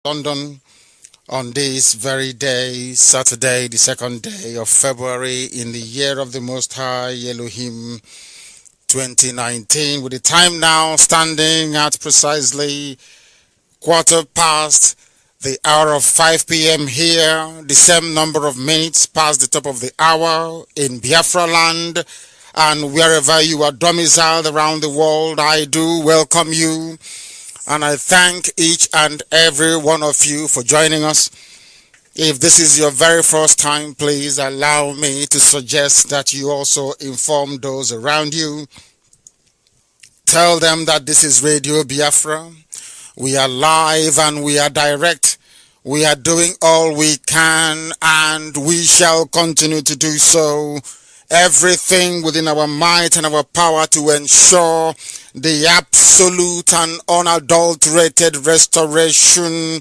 London on this very day, Saturday, the second day of February in the year of the Most High Elohim 2019, with the time now standing at precisely quarter past the hour of 5 p.m. here, the same number of minutes past the top of the hour in Biafra land, and wherever you are domiciled around the world, I do welcome you. And I thank each and every one of you for joining us. If this is your very first time, please allow me to suggest that you also inform those around you. Tell them that this is Radio Biafra. We are live and we are direct. We are doing all we can and we shall continue to do so. Everything within our might and our power to ensure the absolute and unadulterated restoration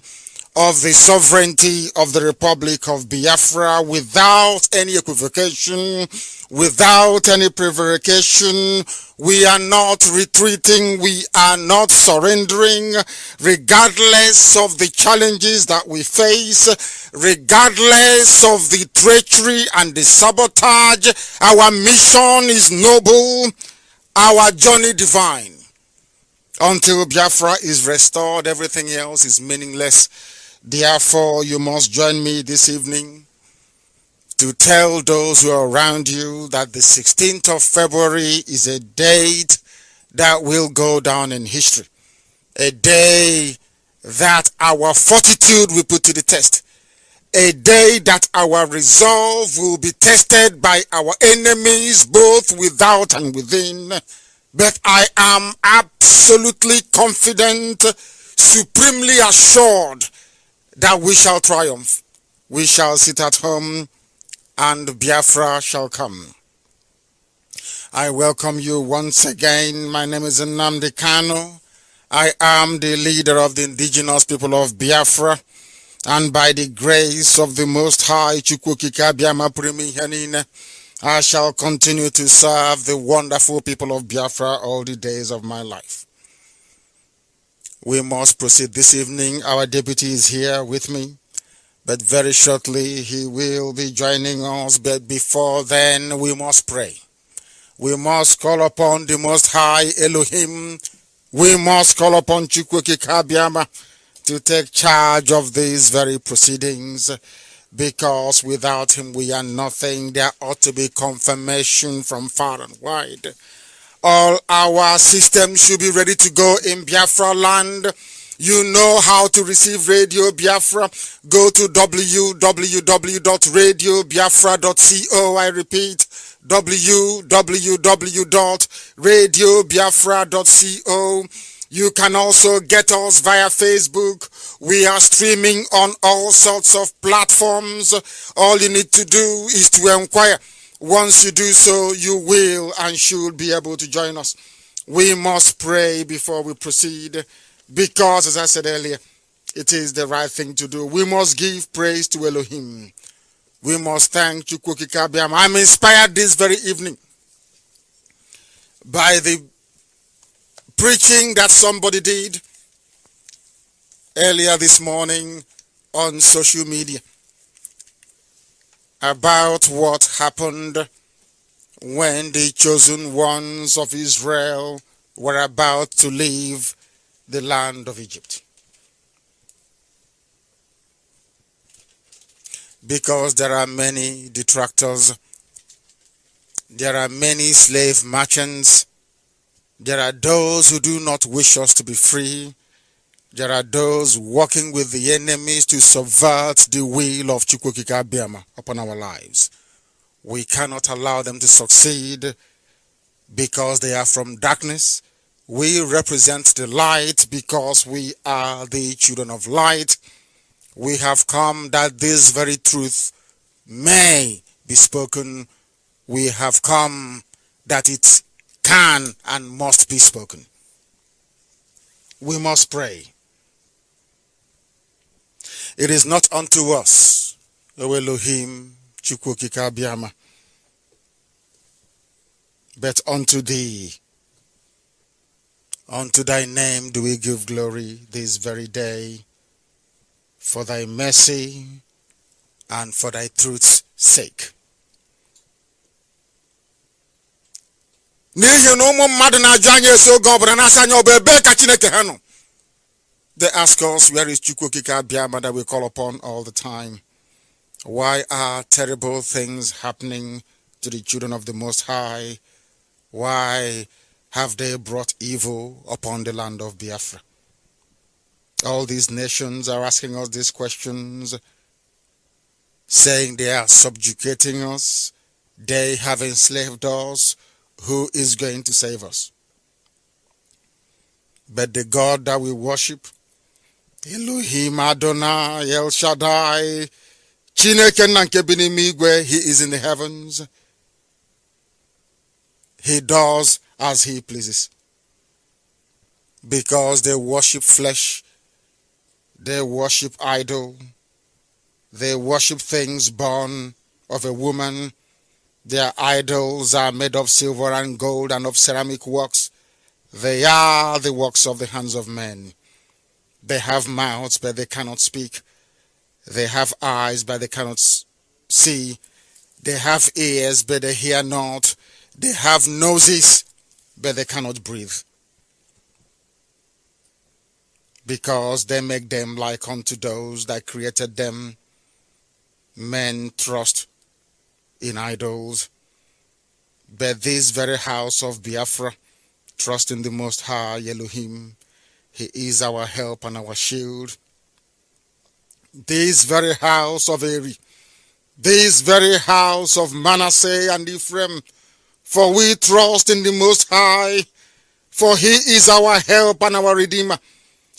of the sovereignty of the Republic of Biafra without any equivocation, without any prevarication. We are not retreating, we are not surrendering, regardless of the challenges that we face, regardless of the treachery and the sabotage. Our mission is noble, our journey divine. Until Biafra is restored, everything else is meaningless. Therefore, you must join me this evening to tell those who are around you that the 16th of February is a date that will go down in history. A day that our fortitude will put to the test. A day that our resolve will be tested by our enemies, both without and within. But I am absolutely confident, supremely assured that we shall triumph. We shall sit at home and Biafra shall come. I welcome you once again. My name is Nnamdi Kanu. I am the leader of the indigenous people of Biafra, and by the grace of the Most High, I shall continue to serve the wonderful people of Biafra all the days of my life. We must proceed this evening. Our deputy is here with me, but very shortly he will be joining us. But before then, we must pray. We must call upon the Most High Elohim. We must call upon Chukwukikabiama to take charge of these very proceedings, because without him we are nothing. There ought to be confirmation from far and wide. All our systems should be ready to go in Biafra land. You know how to receive Radio Biafra. Go to www.radiobiafra.co. I repeat, www.radiobiafra.co. You can also get us via Facebook. We are streaming on all sorts of platforms. All you need to do is to inquire. Once you do so, you will and should be able to join us. We must pray before we proceed, because, as I said earlier, it is the right thing to do. We must give praise to Elohim. We must thank Chukwukikabiam. I'm inspired this very evening by the preaching that somebody did earlier this morning on social media about what happened when the chosen ones of Israel were about to leave the land of Egypt. Because there are many detractors, there are many slave merchants, there are those who do not wish us to be free. There are those working with the enemies to subvert the will of Chukwukikabiama upon our lives. We cannot allow them to succeed because they are from darkness. We represent the light because we are the children of light. We have come that this very truth may be spoken. We have come that it can and must be spoken. We must pray. It is not unto us, O Elohim, Chukwukikabiama, but unto thee. Unto thy name do we give glory this very day. for thy mercy and for thy truth's sake. N'ihi na ụmụ mmadụ na-ajụ anyị esi oge ọbụla na-asị anyị ọ bụ ebee ka Chineke ha nọ? They ask us, where is Chukwu Okike Abiama that we call upon all the time? Why are terrible things happening to the children of the Most High? Why have they brought evil upon the land of Biafra? All these nations are asking us these questions, saying they are subjugating us, they have enslaved us. Who is going to save us? But the God that we worship, Elohim Adonai El Shaddai, Chineke na nke bi n'ime igwe, he is in the heavens. He does as he pleases. Because they worship flesh, they worship idol, they worship things born of a woman. Their idols are made of silver and gold and of ceramic works. They are the works of the hands of men. They have mouths, but they cannot speak. They have eyes, but they cannot see. They have ears, but they hear not. They have noses, but they cannot breathe. Because they make them like unto those that created them. Men trust in idols, but this very house of Biafra trust in the Most High Elohim. He is our help and our shield. This very house of Eri, this very house of Manasseh and Ephraim, for we trust in the Most High, for he is our help and our Redeemer.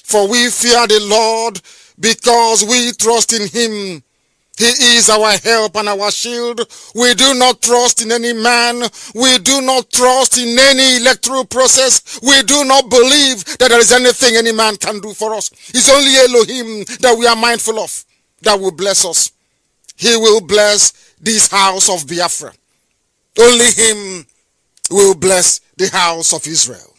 For we fear the Lord because we trust in him. He is our help and our shield. We do not trust in any man. We do not trust in any electoral process. We do not believe that there is anything any man can do for us. It's only Elohim that we are mindful of, that will bless us. He will bless this house of Biafra. Only him will bless the house of Israel.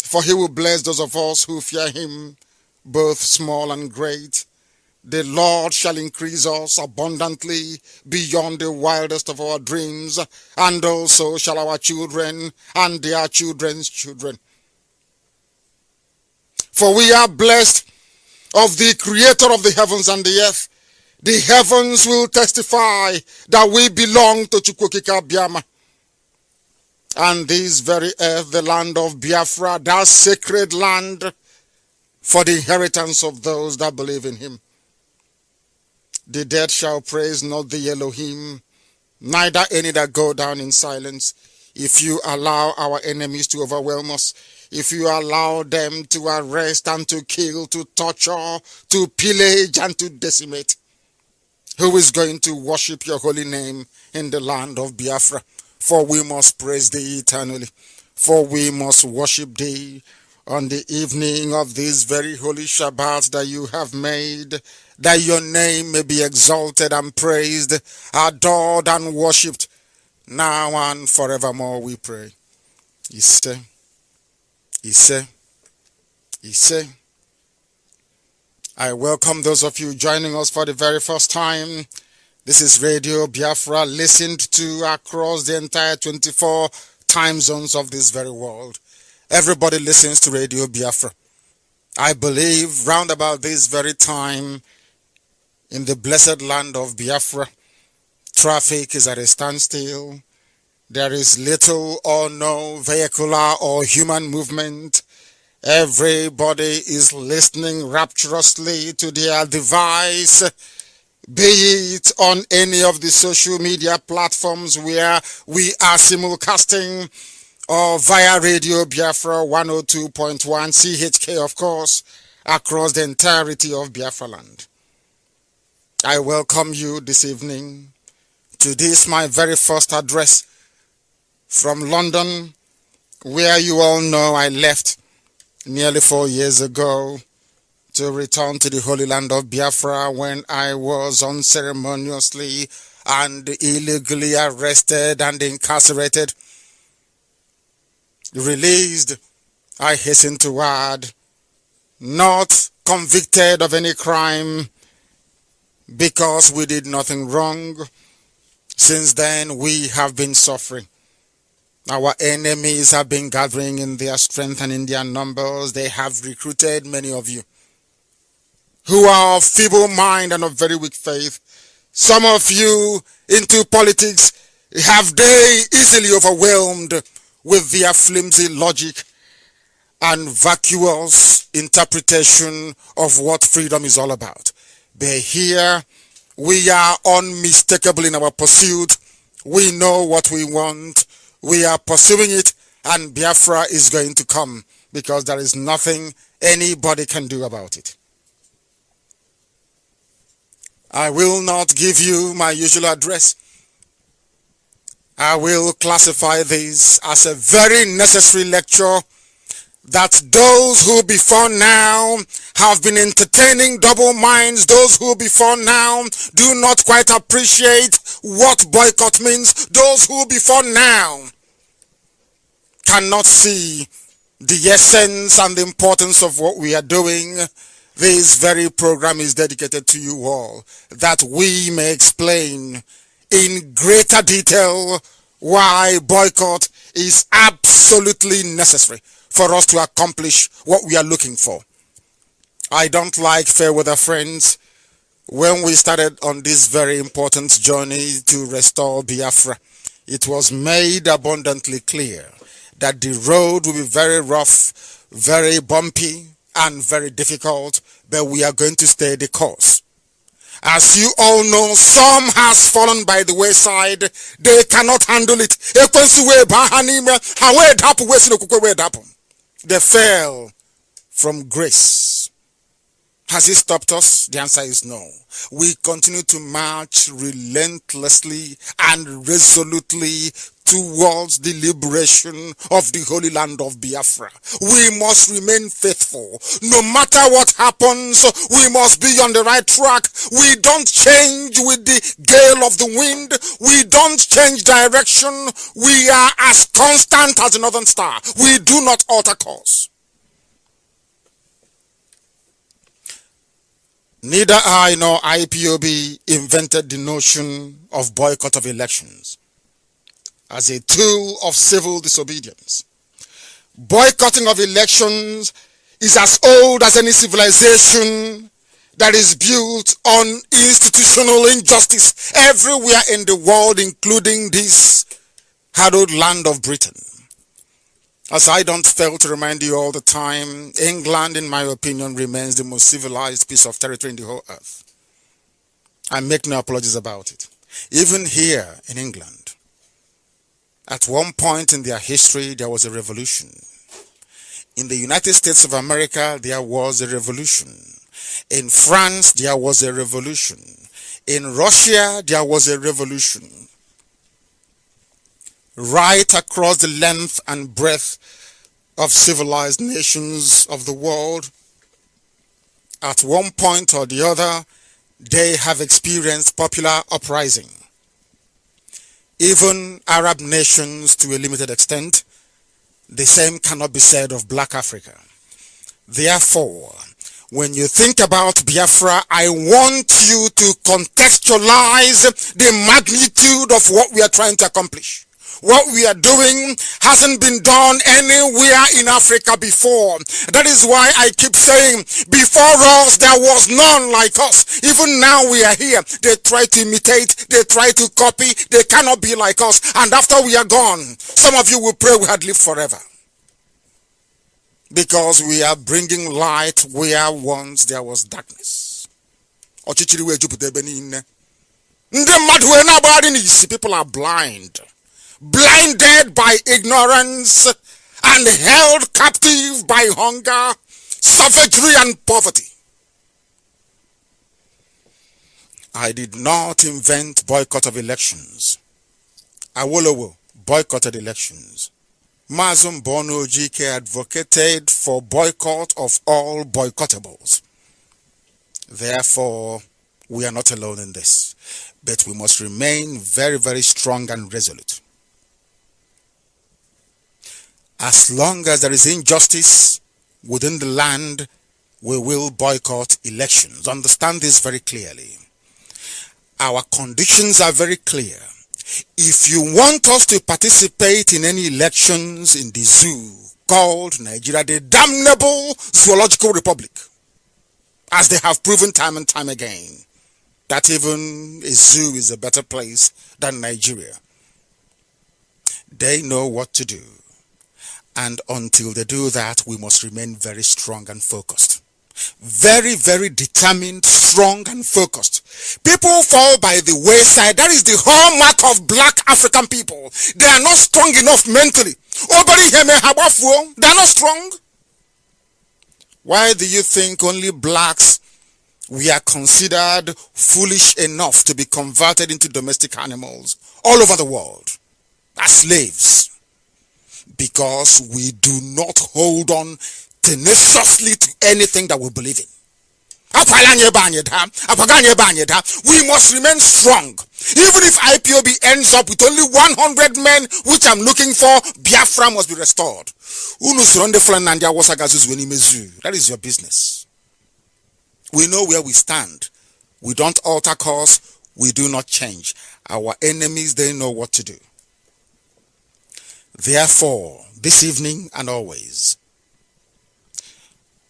For he will bless those of us who fear him, both small and great. The Lord shall increase us abundantly beyond the wildest of our dreams, and also shall our children and their children's children. For we are blessed of the Creator of the heavens and the earth. The heavens will testify that we belong to Chukwu Okike Abiama. And this very earth, the land of Biafra, that sacred land for the inheritance of those that believe in him. The dead shall praise not the Elohim, neither any that go down in silence. If you allow our enemies to overwhelm us, if you allow them to arrest and to kill, to torture, to pillage and to decimate, who is going to worship your holy name in the land of Biafra? For we must praise thee eternally, for we must worship thee on the evening of this very holy Shabbat that you have made, that your name may be exalted and praised, adored and worshipped, now and forevermore, we pray. Ise, Ise, Ise. I welcome those of you joining us for the very first time. This is Radio Biafra, listened to across the entire 24 time zones of this very world. Everybody listens to Radio Biafra. I believe round about this very time, in the blessed land of Biafra, traffic is at a standstill. There is little or no vehicular or human movement. Everybody is listening rapturously to their device, be it on any of the social media platforms where we are simulcasting, or via Radio Biafra 102.1 CHK, of course, across the entirety of Biafra land. I welcome you this evening to this, my very first address from London, where you all know I left nearly 4 years ago to return to the Holy Land of Biafra when I was unceremoniously and illegally arrested and incarcerated. Released, I hasten to add, not convicted of any crime because we did nothing wrong. Since then, we have been suffering. Our enemies have been gathering in their strength and in their numbers. They have recruited many of you who are of feeble mind and of very weak faith. Some of you into politics have they easily overwhelmed with their flimsy logic and vacuous interpretation of what freedom is all about. But here, we are unmistakable in our pursuit. We know what we want. We are pursuing it, and Biafra is going to come because there is nothing anybody can do about it. I will not give you my usual address. I will classify this as a very necessary lecture that those who before now have been entertaining double minds, those who before now do not quite appreciate what boycott means, those who before now cannot see the essence and the importance of what we are doing, this very program is dedicated to you all, that we may explain in greater detail why boycott is absolutely necessary for us to accomplish what we are looking for. I don't like fair weather friends. When we started on this very important journey to restore Biafra, it was made abundantly clear that the road will be very rough, very bumpy, and very difficult, but we are going to stay the course. As you all know, some has fallen by the wayside. They cannot handle it. They fell from grace. Has it stopped us? The answer is no. We continue to march relentlessly and resolutely towards the liberation of the Holy Land of Biafra. We must remain faithful. No matter what happens, we must be on the right track. We don't change with the gale of the wind. We don't change direction. We are as constant as the northern star. We do not alter course. Neither I nor IPOB invented the notion of boycott of elections as a tool of civil disobedience. Boycotting of elections is as old as any civilization that is built on institutional injustice everywhere in the world, including this hallowed land of Britain. As I don't fail to remind you all the time, England, in my opinion, remains the most civilized piece of territory in the whole earth. I make no apologies about it. Even here in England, at one point in their history, there was a revolution. In the United States of America, there was a revolution. In France, there was a revolution. In Russia, there was a revolution. Right across the length and breadth of civilized nations of the world, at one point or the other, they have experienced popular uprising. Even Arab nations to a limited extent. The same cannot be said of Black Africa. Therefore, when you think about Biafra, I want you to contextualize the magnitude of what we are trying to accomplish. What we are doing hasn't been done anywhere in Africa before. That is why I keep saying, before us there was none like us. Even now we are here. They try to imitate, they try to copy, they cannot be like us. And after we are gone, some of you will pray we had lived forever. Because we are bringing light where once there was darkness. People are blind. Blinded by ignorance and held captive by hunger, savagery, and poverty. I did not invent boycott of elections. Awolowo boycotted elections. Mazum Bono GK advocated for boycott of all boycottables. Therefore, we are not alone in this, but we must remain very, very strong and resolute. As long as there is injustice within the land, we will boycott elections. Understand this very clearly. Our conditions are very clear. If you want us to participate in any elections in the zoo called Nigeria, the damnable zoological republic, as they have proven time and time again, that even a zoo is a better place than Nigeria, they know what to do. And until they do that, we must remain very strong and focused. Very, very determined, strong and focused. People fall by the wayside. That is the hallmark of black African people. They are not strong enough mentally. They are not strong. Why do you think only blacks, we are considered foolish enough to be converted into domestic animals all over the world as slaves? Because we do not hold on tenaciously to anything that we believe in. We must remain strong. Even if IPOB ends up with only 100 men, which I'm looking for, Biafra must be restored. That is your business. We know where we stand. We don't alter course. We do not change. Our enemies, they know what to do. Therefore, this evening and always,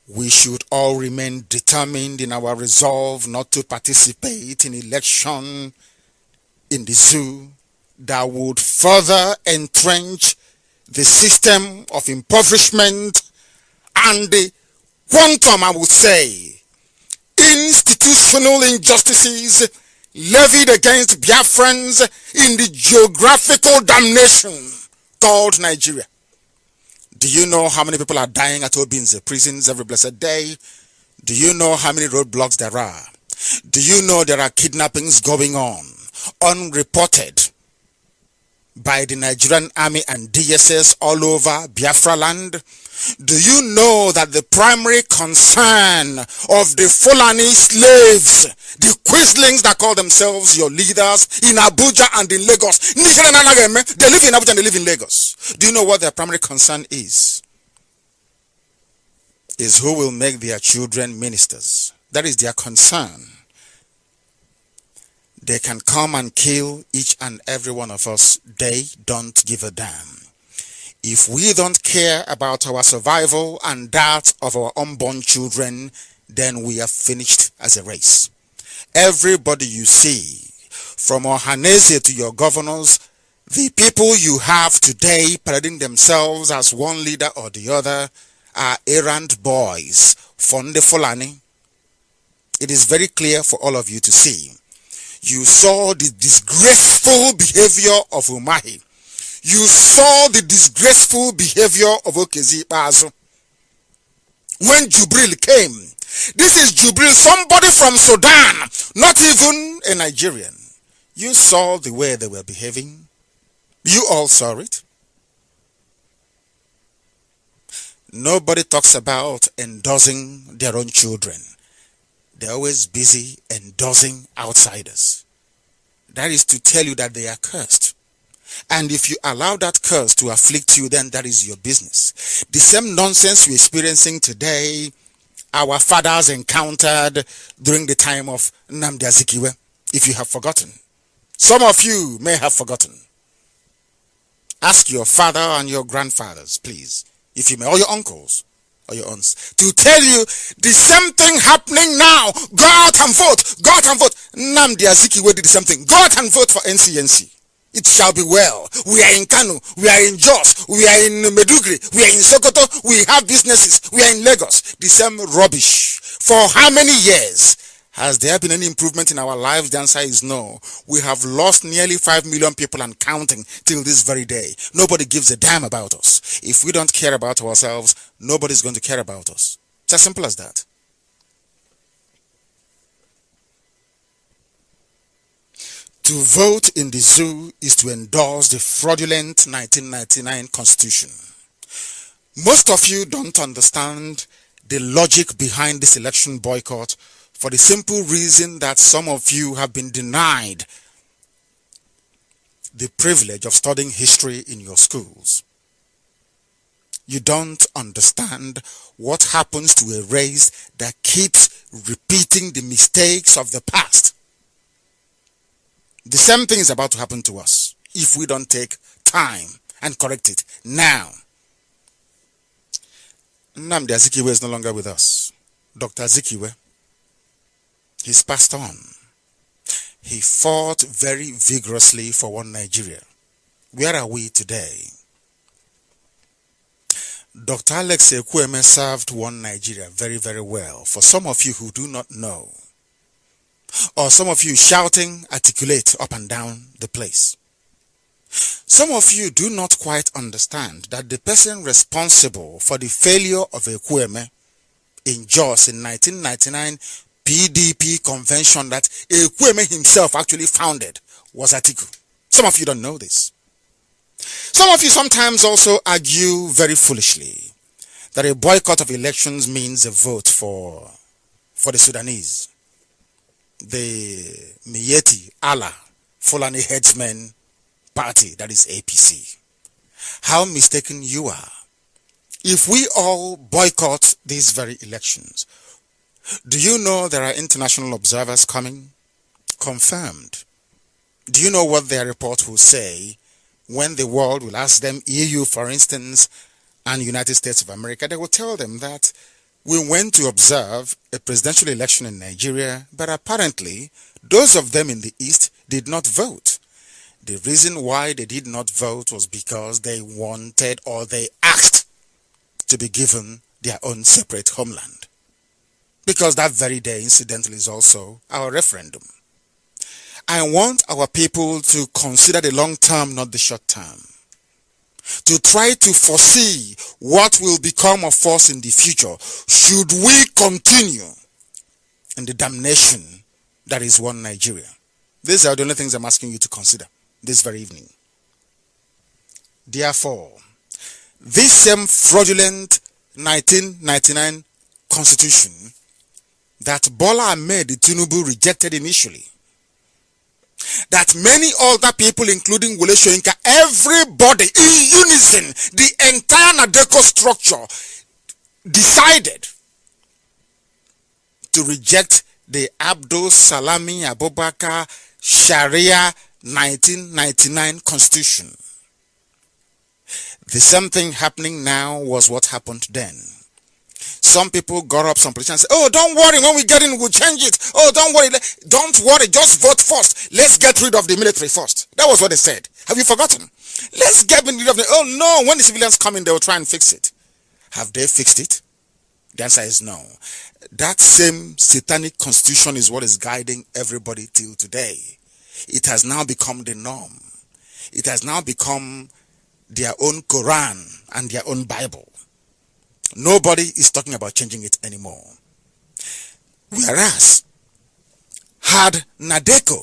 we should all remain determined in our resolve not to participate in election in the zoo that would further entrench the system of impoverishment and the quantum, I would say, institutional injustices levied against Biafrans in the geographical damnation called Nigeria. Do you know how many people are dying at Obinze prisons every blessed day? Do you know how many roadblocks there are? Do you know there are kidnappings going on, unreported, by the Nigerian army and DSS all over Biafra land? Do you know that the primary concern of the Fulani slaves, the Quislings that call themselves your leaders in Abuja and in Lagos, they live in Abuja and they live in Lagos. Do you know what their primary concern is? Is who will make their children ministers. That is their concern. They can come and kill each and every one of us. They don't give a damn. If we don't care about our survival and that of our unborn children, then we are finished as a race. Everybody you see, from Ohanese to your governors, the people you have today parading themselves as one leader or the other are errand boys, Fonde Fulani. It is very clear for all of you to see. You saw the disgraceful behavior of Umahi. You saw the disgraceful behavior of Okezi Bazo. When Jubril came, this is Jubril, somebody from Sudan, not even a Nigerian. You saw the way they were behaving. You all saw it. Nobody talks about endorsing their own children. They're always busy endorsing outsiders. That is to tell you that they are cursed. And if you allow that curse to afflict you, then that is your business. The same nonsense we're experiencing today, our fathers encountered during the time of Nnamdi Azikiwe, if you have forgotten. Some of you may have forgotten. Ask your father and your grandfathers, please, if you may, or your uncles, or your aunts, to tell you the same thing happening now. Go out and vote. Go out and vote. Nnamdi Azikiwe did the same thing. Go out and vote for NCNC. It shall be well. We are in Kanu. We are in Jos. We are in Medugri. We are in Sokoto. We have businesses. We are in Lagos. The same rubbish. For how many years? Has there been any improvement in our lives? The answer is no. We have lost nearly 5 million people and counting till this very day. Nobody gives a damn about us. If we don't care about ourselves, nobody's going to care about us. It's as simple as that. To vote in the zoo is to endorse the fraudulent 1999 constitution. Most of you don't understand the logic behind this election boycott for the simple reason that some of you have been denied the privilege of studying history in your schools. You don't understand what happens to a race that keeps repeating the mistakes of the past. The same thing is about to happen to us if we don't take time and correct it now. Nnamdi Azikiwe is no longer with us. Dr. Azikiwe, he's passed on. He fought very vigorously for one Nigeria. Where are we today? Dr. Alex Ekwueme served one Nigeria very, very well. For some of you who do not know, or some of you shouting, articulate up and down the place. Some of you do not quite understand that the person responsible for the failure of Ekwueme in Jos in 1999 PDP convention that Ekwueme himself actually founded was Atiku. Some of you don't know this. Some of you sometimes also argue very foolishly that a boycott of elections means a vote for the Sudanese, the Miyetti Allah Fulani Headsmen Party, that is APC. How mistaken you are. If we all boycott these very elections, do you know there are international observers coming? Confirmed. Do you know what their report will say when the world will ask them, EU for instance, and United States of America? They will tell them that we went to observe a presidential election in Nigeria, but apparently those of them in the East did not vote. The reason why they did not vote was because they wanted or they asked to be given their own separate homeland. Because that very day, incidentally, is also our referendum. I want our people to consider the long term, not the short term. To try to foresee what will become of us in the future should we continue in the damnation that is one Nigeria. These are the only things I'm asking you to consider this very evening. Therefore, this same fraudulent 1999 constitution that Bola Ahmed Tinubu rejected initially, that many other people, including Wole Soyinka, everybody in unison, the entire Nadeko structure decided to reject the Abdul Salami Abubakar Sharia 1999 constitution. The same thing happening now was what happened then. Some people got up, some politicians said, oh, don't worry, when we get in, we'll change it. Oh, don't worry, just vote first. Let's get rid of the military first. That was what they said. Have you forgotten? Let's get rid of the, oh no, when the civilians come in, they will try and fix it. Have they fixed it? The answer is no. That same satanic constitution is what is guiding everybody till today. It has now become the norm. It has now become their own Quran and their own Bible. Nobody is talking about changing it anymore. Whereas, had Nadeko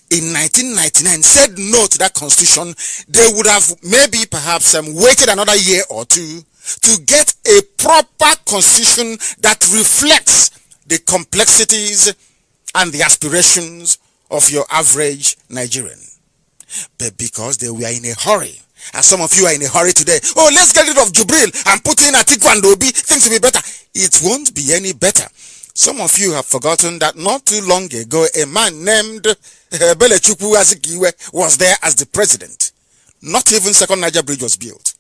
in 1999 said no to that constitution, they would have maybe perhaps waited another year or two to get a proper constitution that reflects the complexities and the aspirations of your average Nigerian. But because they were in a hurry, as some of you are in a hurry today, oh, let's get rid of Jubril and put in Atiku and Obi, things will be better. It won't be any better. Some of you have forgotten that not too long ago, a man named Belechukwu Azikiwe was there as the president. Not even Second Niger Bridge was built.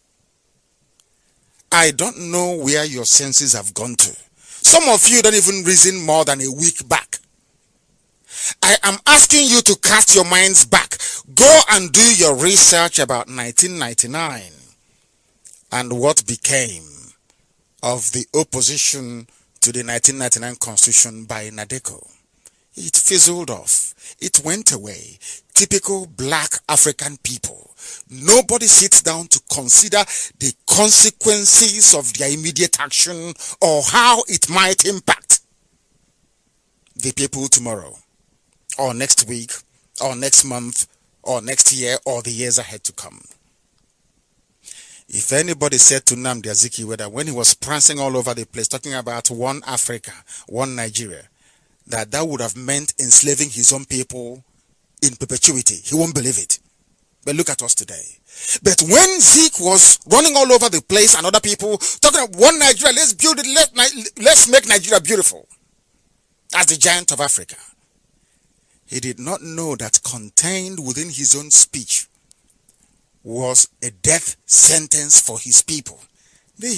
I don't know where your senses have gone to. Some of you don't even reason more than a week back. I am asking you to cast your minds back. Go and do your research about 1999 and what became of the opposition to the 1999 constitution by Nadeko. It fizzled off. It went away. Typical black African people. Nobody sits down to consider the consequences of their immediate action or how it might impact the people tomorrow, or next week, or next month, or next year, or the years ahead to come. If anybody said to Nnamdi Azikiwe that when he was prancing all over the place talking about one Africa, one Nigeria, that would have meant enslaving his own people in perpetuity, he won't believe it. But look at us today. But when Zeke was running all over the place and other people talking about one Nigeria, let's build it, let's make Nigeria beautiful, as the giant of Africa, he did not know that contained within his own speech was a death sentence for his people. Let's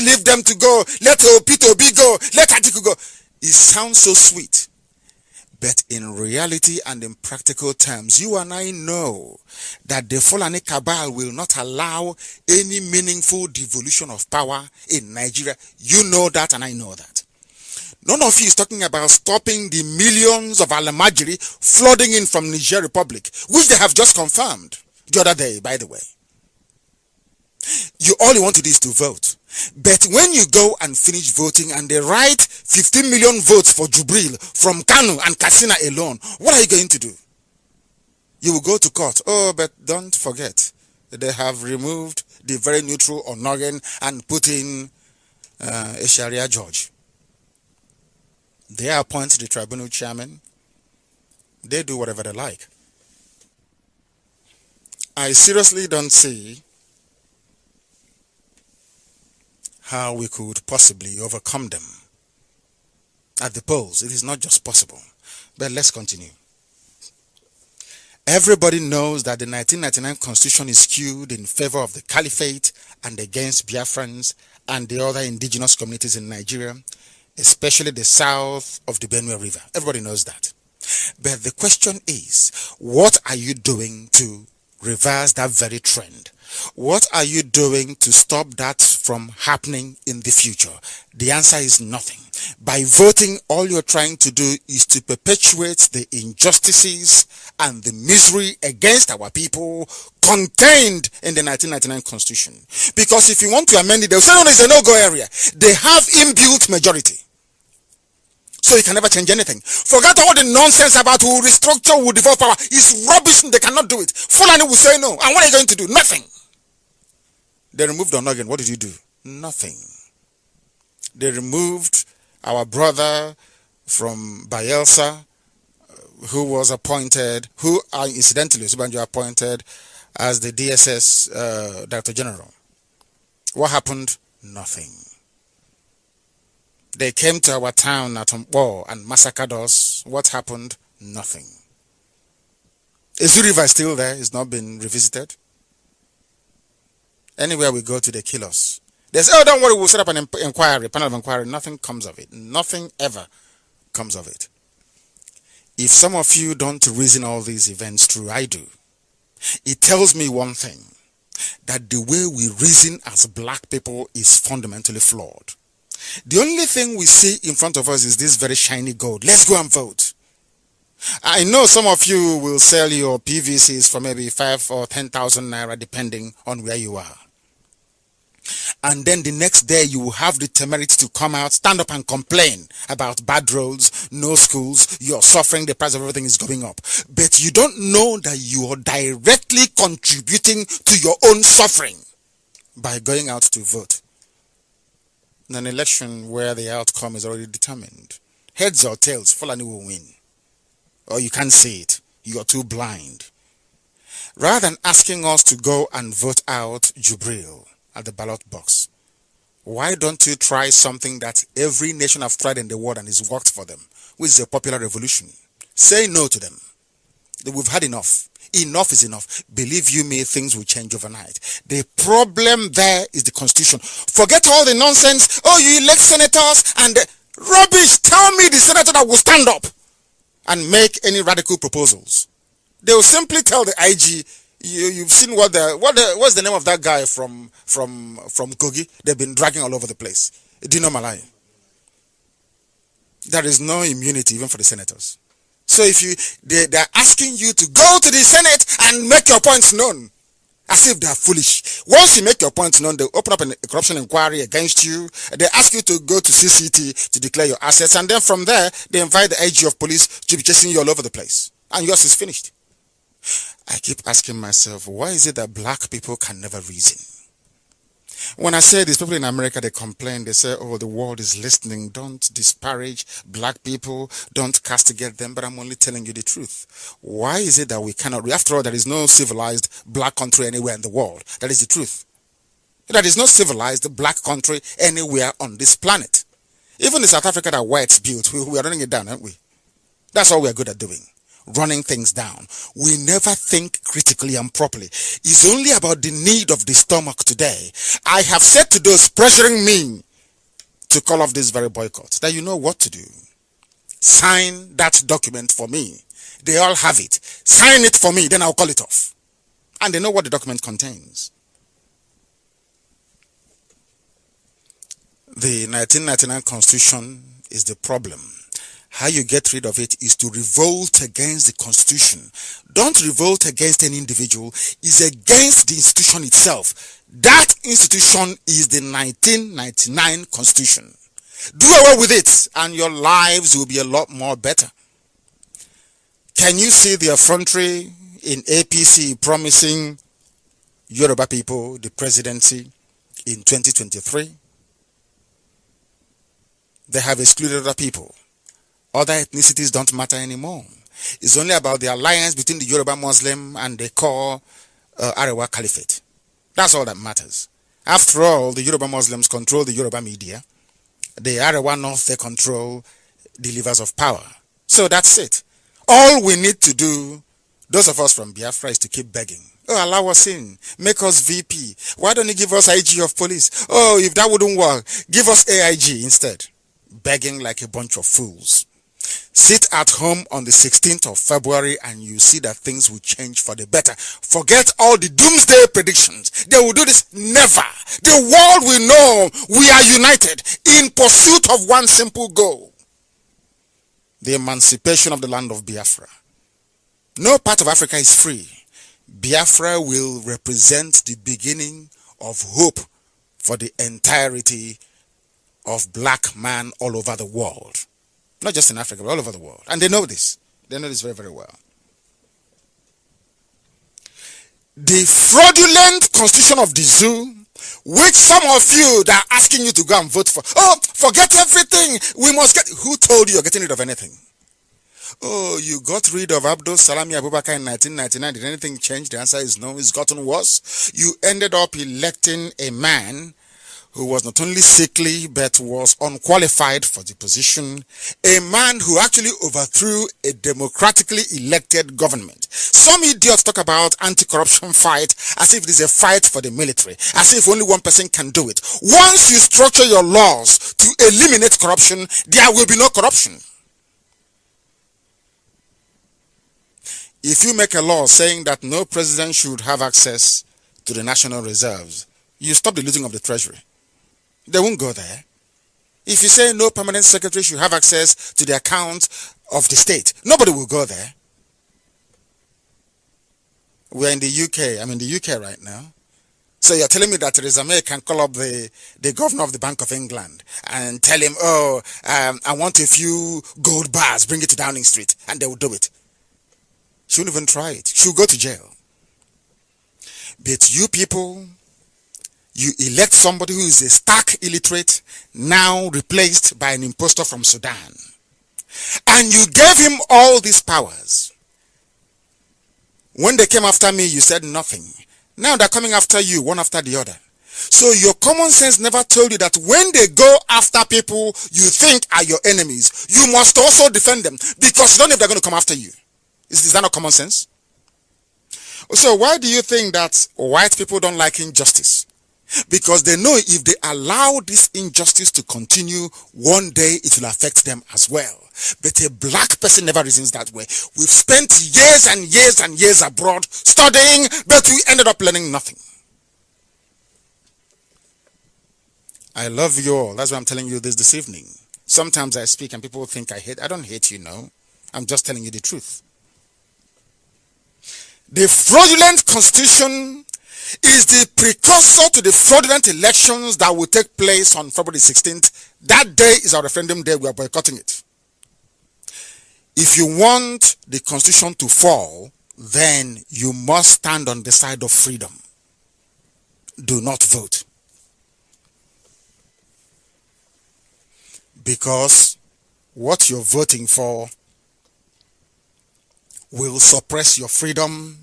leave them to go. Let Peter Obi go. Let Atiku go. It sounds so sweet. But in reality and in practical terms, you and I know that the Fulani cabal will not allow any meaningful devolution of power in Nigeria. You know that and I know that. None of you is talking about stopping the millions of Alamajiri flooding in from Niger Republic, which they have just confirmed the other day, by the way. All you want to do is to vote. But when you go and finish voting and they write 15 million votes for Jubril from Kanu and Katsina alone, what are you going to do? You will go to court. Oh, but don't forget, they have removed the very neutral Onogen and put in a Sharia judge. They appoint the tribunal chairman. They do whatever they like. I seriously don't see how we could possibly overcome them at the polls. It is not just possible. But let's continue. Everybody knows that the 1999 constitution is skewed in favor of the caliphate and against Biafrans and the other indigenous communities in Nigeria, especially the south of the Benue River. Everybody knows that. But the question is, what are you doing to reverse that very trend? What are you doing to stop that from happening in the future? The answer is nothing. By voting, all you're trying to do is to perpetuate the injustices and the misery against our people contained in the 1999 Constitution. Because if you want to amend it, they'll say, no, it's a no-go area. They have inbuilt majority. So you can never change anything. Forget all the nonsense about who restructure, who devolve power. It's rubbish and they cannot do it. Fulani will say no. And what are you going to do? Nothing. They removed Onogen. What did you do? Nothing. They removed our brother from Bayelsa, who was appointed, incidentally, Subanjo appointed as the DSS Director General. What happened? Nothing. They came to our town at Mpo and massacred us. What happened? Nothing. Is River still there? It's not been revisited. Anywhere we go to, they kill us. They say, oh, don't worry, we'll set up an inquiry, panel of inquiry. Nothing comes of it. Nothing ever comes of it. If some of you don't reason all these events through, I do. It tells me one thing, that the way we reason as black people is fundamentally flawed. The only thing we see in front of us is this very shiny gold. Let's go and vote. I know some of you will sell your PVCs for maybe 5 or 10,000 naira depending on where you are. And then the next day you will have the temerity to come out, stand up and complain about bad roads, no schools, you're suffering, the price of everything is going up. But you don't know that you are directly contributing to your own suffering by going out to vote. In an election where the outcome is already determined, heads or tails, Fulani will win. Or you can't see it. You are too blind. Rather than asking us to go and vote out Jubril at the ballot box, why don't you try something that every nation have tried in the world and it's worked for them, which is a popular revolution? Say no to them. We've had enough. Enough is enough. Believe you me, things will change overnight. The problem there is the constitution. Forget all the nonsense. Oh, you elect senators and rubbish. Tell me the senator that will stand up and make any radical proposals. They will simply tell the IG, you've seen what's the name of that guy from Kogi? They've been dragging all over the place. Dino Malai. There is no immunity even for the senators. So if they're asking you to go to the Senate and make your points known, as if they're foolish. Once you make your points known, they open up a corruption inquiry against you. They ask you to go to CCT to declare your assets, and then from there, they invite the IG of police to be chasing you all over the place. And yours is finished. I keep asking myself, why is it that black people can never reason? When I say this, people in America, they complain. They say, oh, the world is listening. Don't disparage black people. Don't castigate them. But I'm only telling you the truth. Why is it that we cannot? After all, there is no civilized black country anywhere in the world. That is the truth. There is no civilized black country anywhere on this planet. Even in South Africa that whites built, we are running it down, aren't we? That's all we are good at doing. Running things down. We never think critically and properly. It's only about the need of the stomach today. I have said to those pressuring me to call off this very boycott that you know what to do. Sign that document for me. They all have it. Sign it for me, then I'll call it off. And they know what the document contains. The 1999 Constitution is the problem. How you get rid of it is to revolt against the Constitution. Don't revolt against any individual. It's against the institution itself. That institution is the 1999 Constitution. Do away with it and your lives will be a lot more better. Can you see the effrontery in APC promising Yoruba people the presidency in 2023? They have excluded other people. Other ethnicities don't matter anymore. It's only about the alliance between the Yoruba Muslim and the core Arewa Caliphate. That's all that matters. After all, the Yoruba Muslims control the Yoruba media. The Arewa North, they control the levers of power. So that's it. All we need to do, those of us from Biafra, is to keep begging. Oh, allow us in. Make us VP. Why don't you give us IG of police? Oh, if that wouldn't work, give us AIG instead. Begging like a bunch of fools. Sit at home on the 16th of February and you see that things will change for the better. Forget all the doomsday predictions. They will do this. Never. The world will know we are united in pursuit of one simple goal. The emancipation of the land of Biafra. No part of Africa is free. Biafra will represent the beginning of hope for the entirety of black man all over the world. Not just in Africa, but all over the world. And they know this. They know this very, very well. The fraudulent constitution of the zoo, which some of you that are asking you to go and vote for, oh, forget everything. We must get, who told you you're getting rid of anything? Oh, you got rid of Abdul Salami Abubakar in 1999. Did anything change? The answer is no. It's gotten worse. You ended up electing a man who was not only sickly but was unqualified for the position, a man who actually overthrew a democratically elected government. Some idiots talk about anti-corruption fight as if it is a fight for the military, as if only one person can do it. Once you structure your laws to eliminate corruption, there will be no corruption. If you make a law saying that no president should have access to the national reserves, you stop the looting of the treasury. They won't go there. If you say no permanent secretary should have access to the account of the state, nobody will go there. We're in the UK. I'm in the UK right now. So you're telling me that Theresa May can call up the governor of the Bank of England and tell him, oh, I want a few gold bars, bring it to Downing Street, and they will do it. She won't even try it. She'll go to jail. But you people, you elect somebody who is a stark illiterate, now replaced by an impostor from Sudan. And you gave him all these powers. When they came after me, you said nothing. Now they're coming after you, one after the other. So your common sense never told you that when they go after people you think are your enemies, you must also defend them, because you don't know if they're going to come after you. Is that not common sense? So why do you think that white people don't like injustice? Because they know if they allow this injustice to continue, one day it will affect them as well. But a black person never reasons that way. We've spent years and years and years abroad studying, but we ended up learning nothing. I love you all. That's why I'm telling you this evening. Sometimes I speak and people think I hate. I don't hate you, no. I'm just telling you the truth. The fraudulent constitution is the precursor to the fraudulent elections that will take place on February 16th. That day is our referendum day. We are boycotting it. If you want the constitution to fall, then you must stand on the side of freedom. Do not vote. because what you're voting for will suppress your freedom.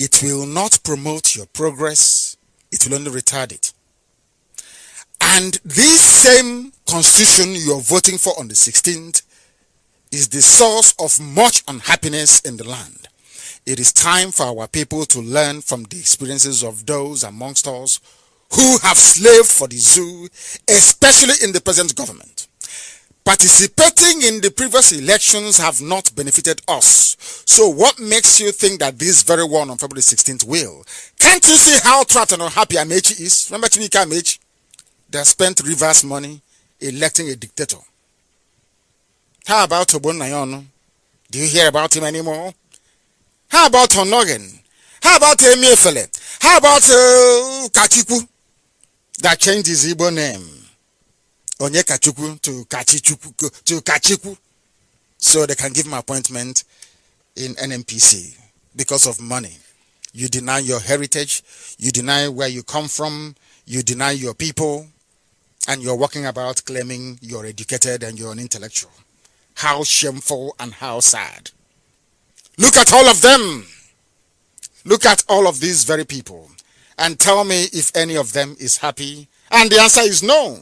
It will not promote your progress. It will only retard it. And this same constitution you're voting for on the 16th is the source of much unhappiness in the land. It is time for our people to learn from the experiences of those amongst us who have slaved for the zoo, especially in the present government. Participating in the previous elections have not benefited us. So what makes you think that this very one on February 16th will? Can't you see how trapped and unhappy Amechi is? Remember Chimika Amechi? They spent reverse money electing a dictator. How about Obon Nayono? Do you hear about him anymore? How about Onogen? How about Emiefele? How about Kachiku? That changed his Igbo name. Onye Kachuku to Kachichuku to Kachiku. So they can give him an appointment in NMPC because of money. You deny your heritage, you deny where you come from, you deny your people, and you're walking about claiming you're educated and you're an intellectual. How shameful and how sad. Look at all of them. Look at all of these very people and tell me if any of them is happy. And the answer is no.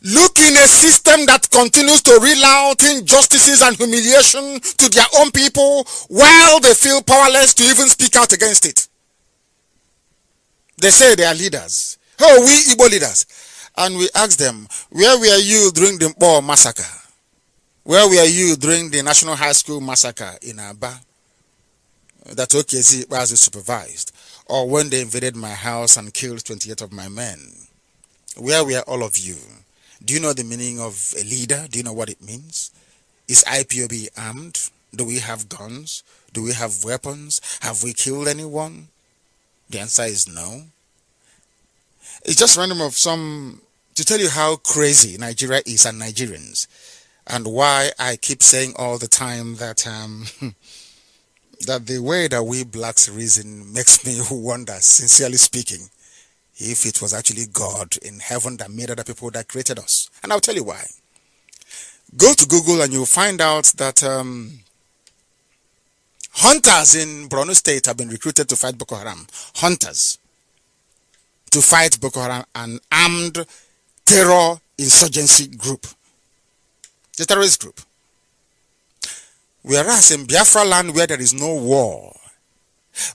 Look in a system that continues to reel out injustices and humiliation to their own people while they feel powerless to even speak out against it. They say they are leaders. Oh, we Igbo leaders. And we ask them, where were you during the Mpo massacre? Where were you during the National High School massacre in Aba that OKC was supervised? Or when they invaded my house and killed 28 of my men? Where were all of you? Do you know the meaning of a leader? Do you know what it means? Is IPOB armed? Do we have guns? Do we have weapons? Have we killed anyone? The answer is no. It's just random of some to tell you how crazy Nigeria is and Nigerians, and why I keep saying all the time that that the way that we blacks reason makes me wonder, sincerely speaking, if it was actually God in heaven that made other people that created us. And I'll tell you why. Go to Google and you'll find out that hunters in Borno State have been recruited to fight Boko Haram. Hunters. To fight Boko Haram, an armed terror insurgency group. The terrorist group. Whereas in Biafra land where there is no war,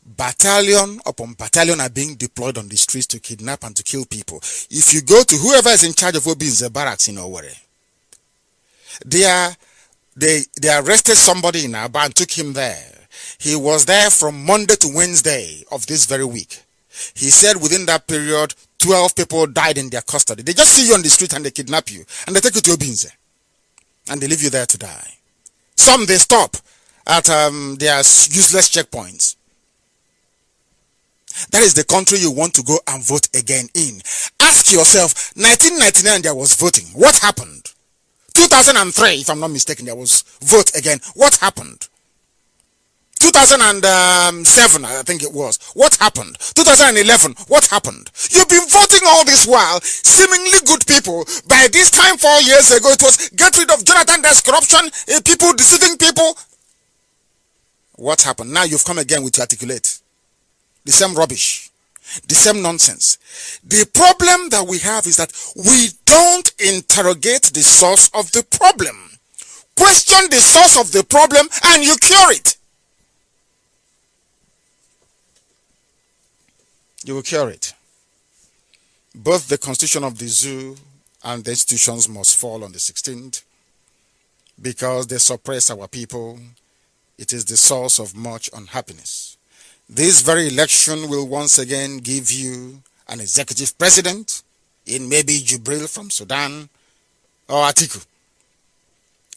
battalion upon battalion are being deployed on the streets to kidnap and to kill people. If you go to whoever is in charge of Obinze barracks in Owerri, they arrested somebody in Aba and took him there. He was there from Monday to Wednesday of this very week. He said within that period, 12 people died in their custody. They just see you on the street and they kidnap you. And they take you to Obinze. And they leave you there to die. Some they stop at their useless checkpoints. That is the country you want to go and vote again in. Ask yourself, 1999 there was voting. What happened? 2003, if I'm not mistaken, there was vote again. What happened? 2007, I think it was. What happened? 2011, what happened? You've been voting all this while, seemingly good people. By this time, 4 years ago, it was get rid of Jonathan, there's corruption, people deceiving people. What happened? Now you've come again with your articulate. The same rubbish. The same nonsense. The problem that we have is that we don't interrogate the source of the problem. Question the source of the problem and you cure it. You will cure it. Both the constitution of the zoo and the institutions must fall on the 16th because they suppress our people. It is the source of much unhappiness. This very election will once again give you an executive president in maybe Jubril from Sudan or Atiku,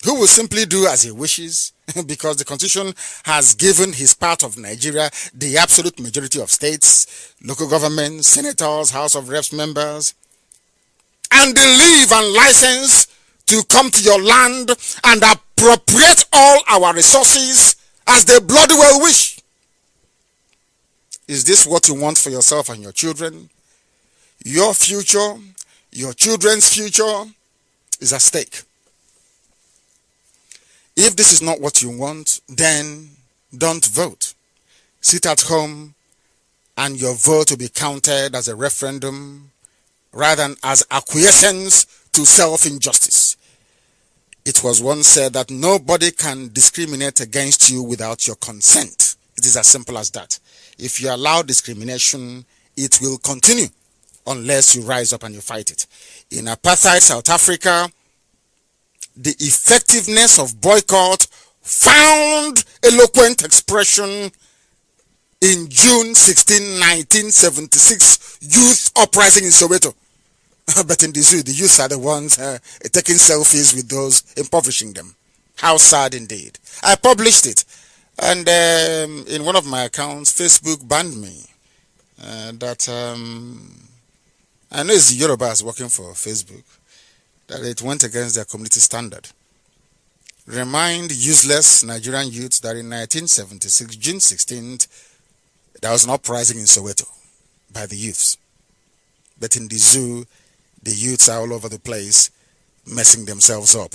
who will simply do as he wishes because the constitution has given his part of Nigeria the absolute majority of states, local governments, senators, House of Reps members, and the leave and license to come to your land and appropriate all our resources as they bloody well wish. Is this what you want for yourself and your children? Your future, Your children's future is at stake. If this is not what you want, then don't vote. Sit at home and your vote will be counted as a referendum rather than as acquiescence to self-injustice. It was once said that nobody can discriminate against you without your consent. It is as simple as that. If you allow discrimination, it will continue unless you rise up and you fight it. In apartheid South Africa, the effectiveness of boycott found eloquent expression in June 16, 1976, youth uprising in Soweto. But in the zoo, the youths are the ones taking selfies with those impoverishing them. How sad indeed. I published it, and in one of my accounts, Facebook banned me. I know it's the Yorubas working for Facebook, that it went against their community standard. Remind useless Nigerian youths that in 1976, June 16th, there was an uprising in Soweto by the youths. But in the zoo, the youths are all over the place messing themselves up.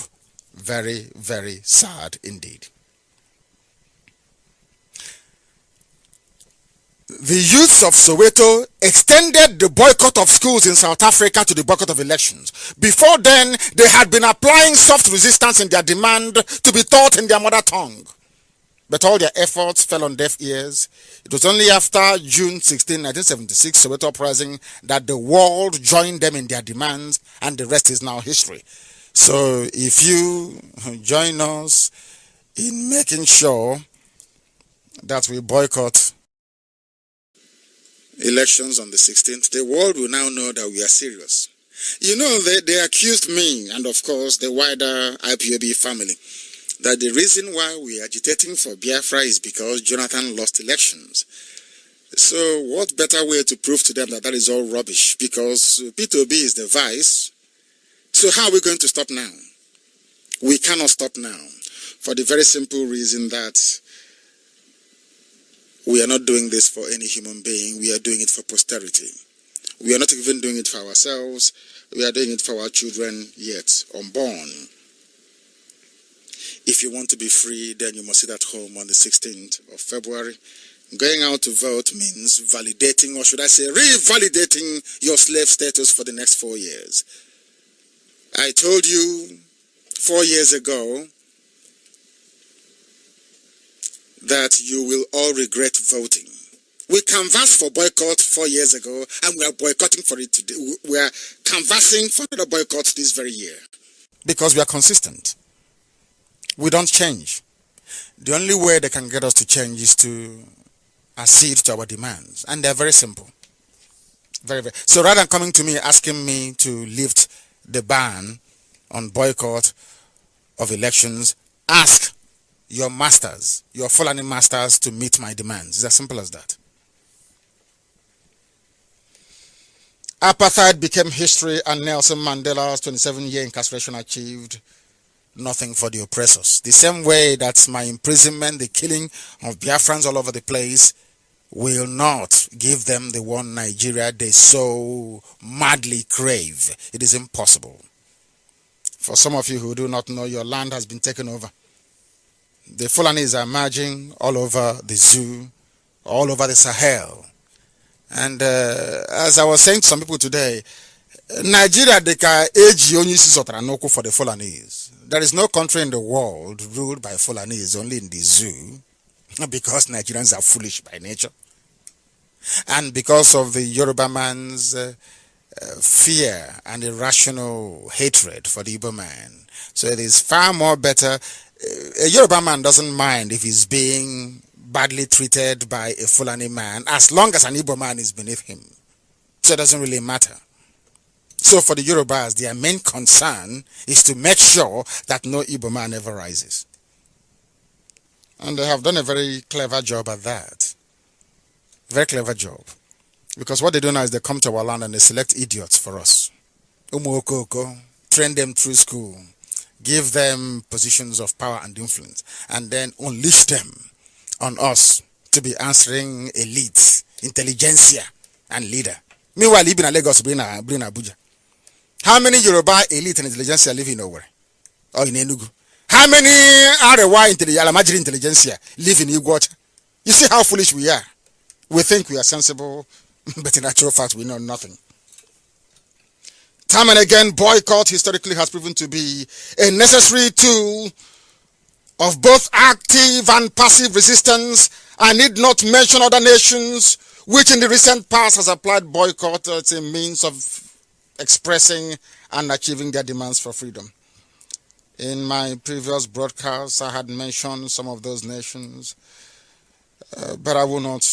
Very, very sad indeed. The youths of Soweto extended the boycott of schools in South Africa to the boycott of elections. Before then, they had been applying soft resistance in their demand to be taught in their mother tongue. But all their efforts fell on deaf ears. It was only after June 16, 1976, Soweto uprising, that the world joined them in their demands, and the rest is now history. So if you join us in making sure that we boycott elections on the 16th, the world will now know that we are serious. You know, they accused me, and of course the wider IPOB family, that the reason why we are agitating for Biafra is because Jonathan lost elections. So what better way to prove to them that that is all rubbish? Because Peter Obi is the vice. So how are we going to stop now? We cannot stop now, for the very simple reason that we are not doing this for any human being. We are doing it for posterity. We are not even doing it for ourselves. We are doing it for our children yet unborn. If you want to be free, then you must sit at home on the 16th of February. Going out to vote means validating, or should I say revalidating, your slave status for the next 4 years. I told you 4 years ago that you will all regret voting. We canvassed for boycott 4 years ago, and we are boycotting for it today. We are canvassing for the boycott this very year. Because we are consistent. We don't change. The only way they can get us to change is to accede to our demands. And they're very simple. Very, very. So rather than coming to me asking me to lift the ban on boycott of elections, ask your masters, your Fulani masters, to meet my demands. It's as simple as that. Apartheid became history, and Nelson Mandela's 27-year incarceration achieved nothing for the oppressors. The same way that my imprisonment, the killing of Biafrans all over the place, will not give them the one Nigeria they so madly crave. It is impossible. For some of you who do not know, your land has been taken over. The Fulanis are emerging all over the zoo, all over the Sahel. And as I was saying to some people today, Nigeria deka eji onye isi sotara n'okwu for the Fulanis. There is no country in the world ruled by Fulanis, only in the zoo, because Nigerians are foolish by nature. And because of the Yoruba man's fear and irrational hatred for the Igbo man. So it is far more better. A Yoruba man doesn't mind if he's being badly treated by a Fulani man, as long as an Igbo man is beneath him. So it doesn't really matter. So for the Yorubas, their main concern is to make sure that no Igbo man ever rises. And they have done a very clever job at that. Very clever job. Because what they do now is they come to our land and they select idiots for us. Umuokoko, train them through school, give them positions of power and influence, and then unleash them on us to be answering elite, intelligentsia, and leader. Meanwhile, Ibn Lagos bring Abuja. How many Yoruba elite and intelligentsia live in Owerri or in Enugu? How many Arewa Alamajiri intelligentsia live in Iguacha? You see how foolish we are. We think we are sensible, but in actual fact, we know nothing. Time and again, boycott historically has proven to be a necessary tool of both active and passive resistance. I need not mention other nations which in the recent past has applied boycott as a means of expressing and achieving their demands for freedom. In my previous broadcasts, I had mentioned some of those nations, but I will not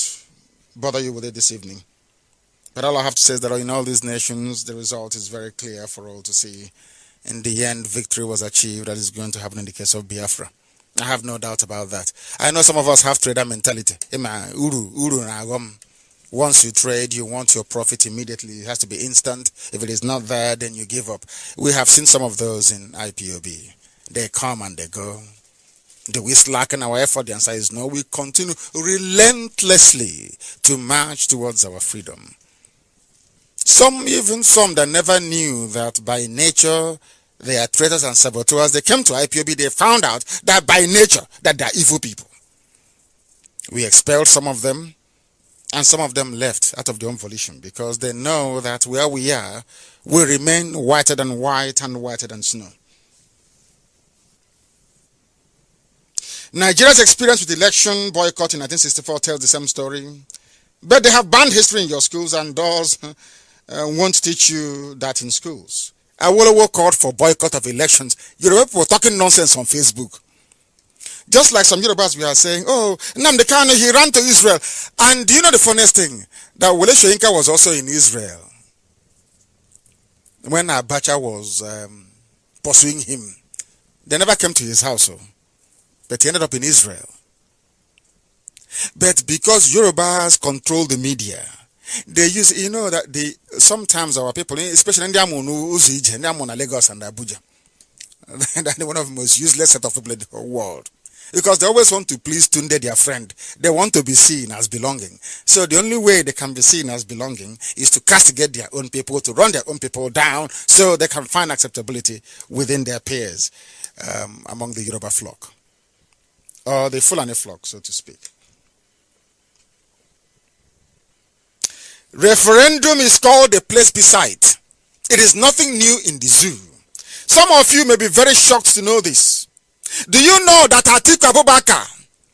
bother you with it this evening. But all I have to say is that in all these nations, the result is very clear for all to see. In the end, victory was achieved. That is going to happen in the case of Biafra. I have no doubt about that. I know some of us have trader mentality. Once you trade, you want your profit immediately. It has to be instant. If it is not there, then you give up. We have seen some of those in IPOB. They come and they go. Do we slacken our effort? The answer is no. We continue relentlessly to march towards our freedom. Some that never knew that by nature they are traitors and saboteurs, they came to IPOB, they found out that by nature that they are evil people. We expelled some of them, and some of them left out of their own volition because they know that where we are, we remain whiter than white and whiter than snow. Nigeria's experience with election boycott in 1964 tells the same story. But they have banned history in your schools and those won't teach you that in schools. Awolowo called for boycott of elections. Yoruba people were talking nonsense on Facebook. Just like some Yorubas we are saying, oh, Nnamdi Kanu, he ran to Israel. And do you know the funniest thing? That Wole Soyinka was also in Israel when Abacha was pursuing him. They never came to his house, but he ended up in Israel. But because Yorubas control the media, they use, you know, that sometimes our people, especially in Lagos and Abuja, they're one of the most useless set of people in the whole world. Because they always want to please Tunde, their friend. They want to be seen as belonging. So the only way they can be seen as belonging is to castigate their own people, to run their own people down, so they can find acceptability within their peers among the Yoruba flock. Or the Fulani flock, so to speak. Referendum is called a plebiscite. It is nothing new in the zoo. Some of you may be very shocked to know this. Do you know that Atiku Abubakar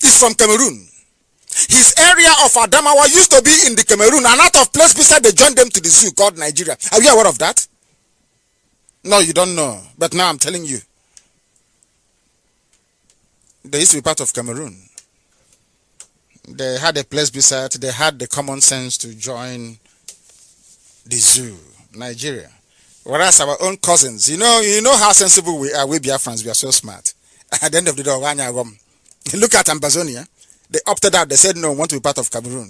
is from Cameroon? His area of Adamawa used to be in the Cameroon, and out of plebiscite they joined them to the zoo called Nigeria. Are you aware of that? No, you don't know, but now I'm telling you. They used to be part of Cameroon. They had a plebiscite, they had the common sense to join the zoo, Nigeria. Whereas our own cousins, you know how sensible we are, we Biafrans, we are so smart. At the end of the day, look at Ambazonia. They opted out, they said no, we want to be part of Cameroon.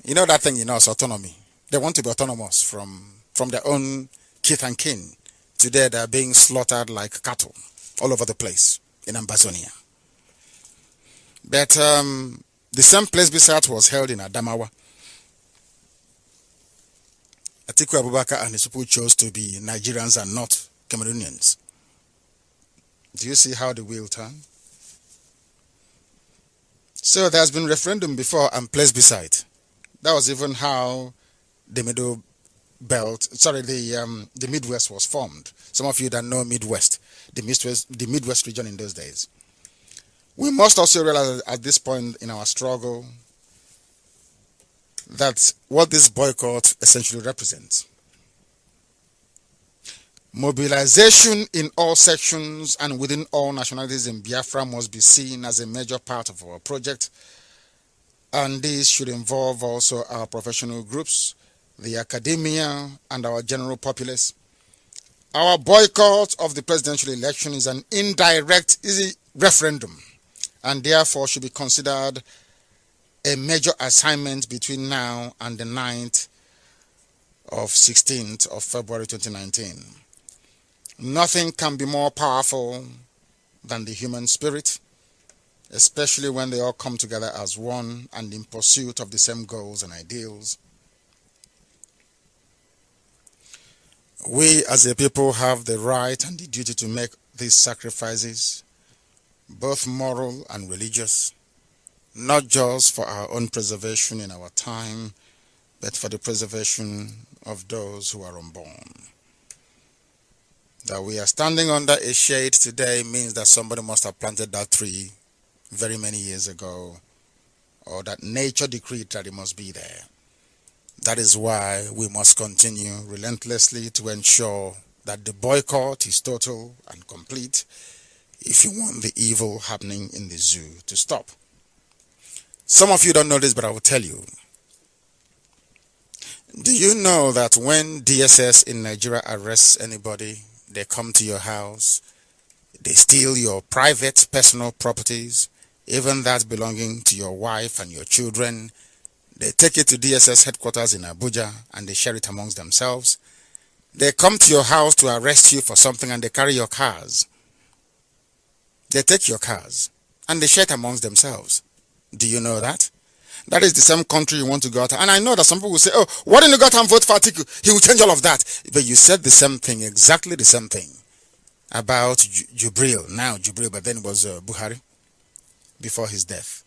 You know that thing, it's autonomy. They want to be autonomous from their own kith and kin. Today they are being slaughtered like cattle all over the place in Ambazonia. But the same plebiscite was held in Adamawa. Atiku Abubakar and his people chose to be Nigerians and not Cameroonians. Do you see how the wheel turned? So there's been referendum before and plebiscite. That was even how the the Midwest was formed. Some of you that know Midwest, the Midwest region in those days. We must also realize at this point in our struggle that what this boycott essentially represents. Mobilization in all sections and within all nationalities in Biafra must be seen as a major part of our project, and this should involve also our professional groups, the academia, and our general populace. Our boycott of the presidential election is an indirect referendum, and therefore should be considered a major assignment between now and the 9th of 16th of February 2019. Nothing can be more powerful than the human spirit, especially when they all come together as one and in pursuit of the same goals and ideals. We as a people have the right and the duty to make these sacrifices, both moral and religious, not just for our own preservation in our time, but for the preservation of those who are unborn. That we are standing under a shade today means that somebody must have planted that tree very many years ago, or that nature decreed that it must be there. That is why we must continue relentlessly to ensure that the boycott is total and complete if you want the evil happening in the zoo to stop. Some of you don't know this, but I will tell you. Do you know that when DSS in Nigeria arrests anybody, they come to your house, they steal your private personal properties, even that belonging to your wife and your children. They take it to DSS headquarters in Abuja and they share it amongst themselves. They come to your house to arrest you for something and they carry your cars. They take your cars and they share it amongst themselves. Do you know that? That is the same country you want to go out. And I know that some people will say, oh, why didn't you go out and vote for Atiku? He will change all of that. But you said the same thing, exactly the same thing about Jubril. Now Jubril, but then it was Buhari before his death.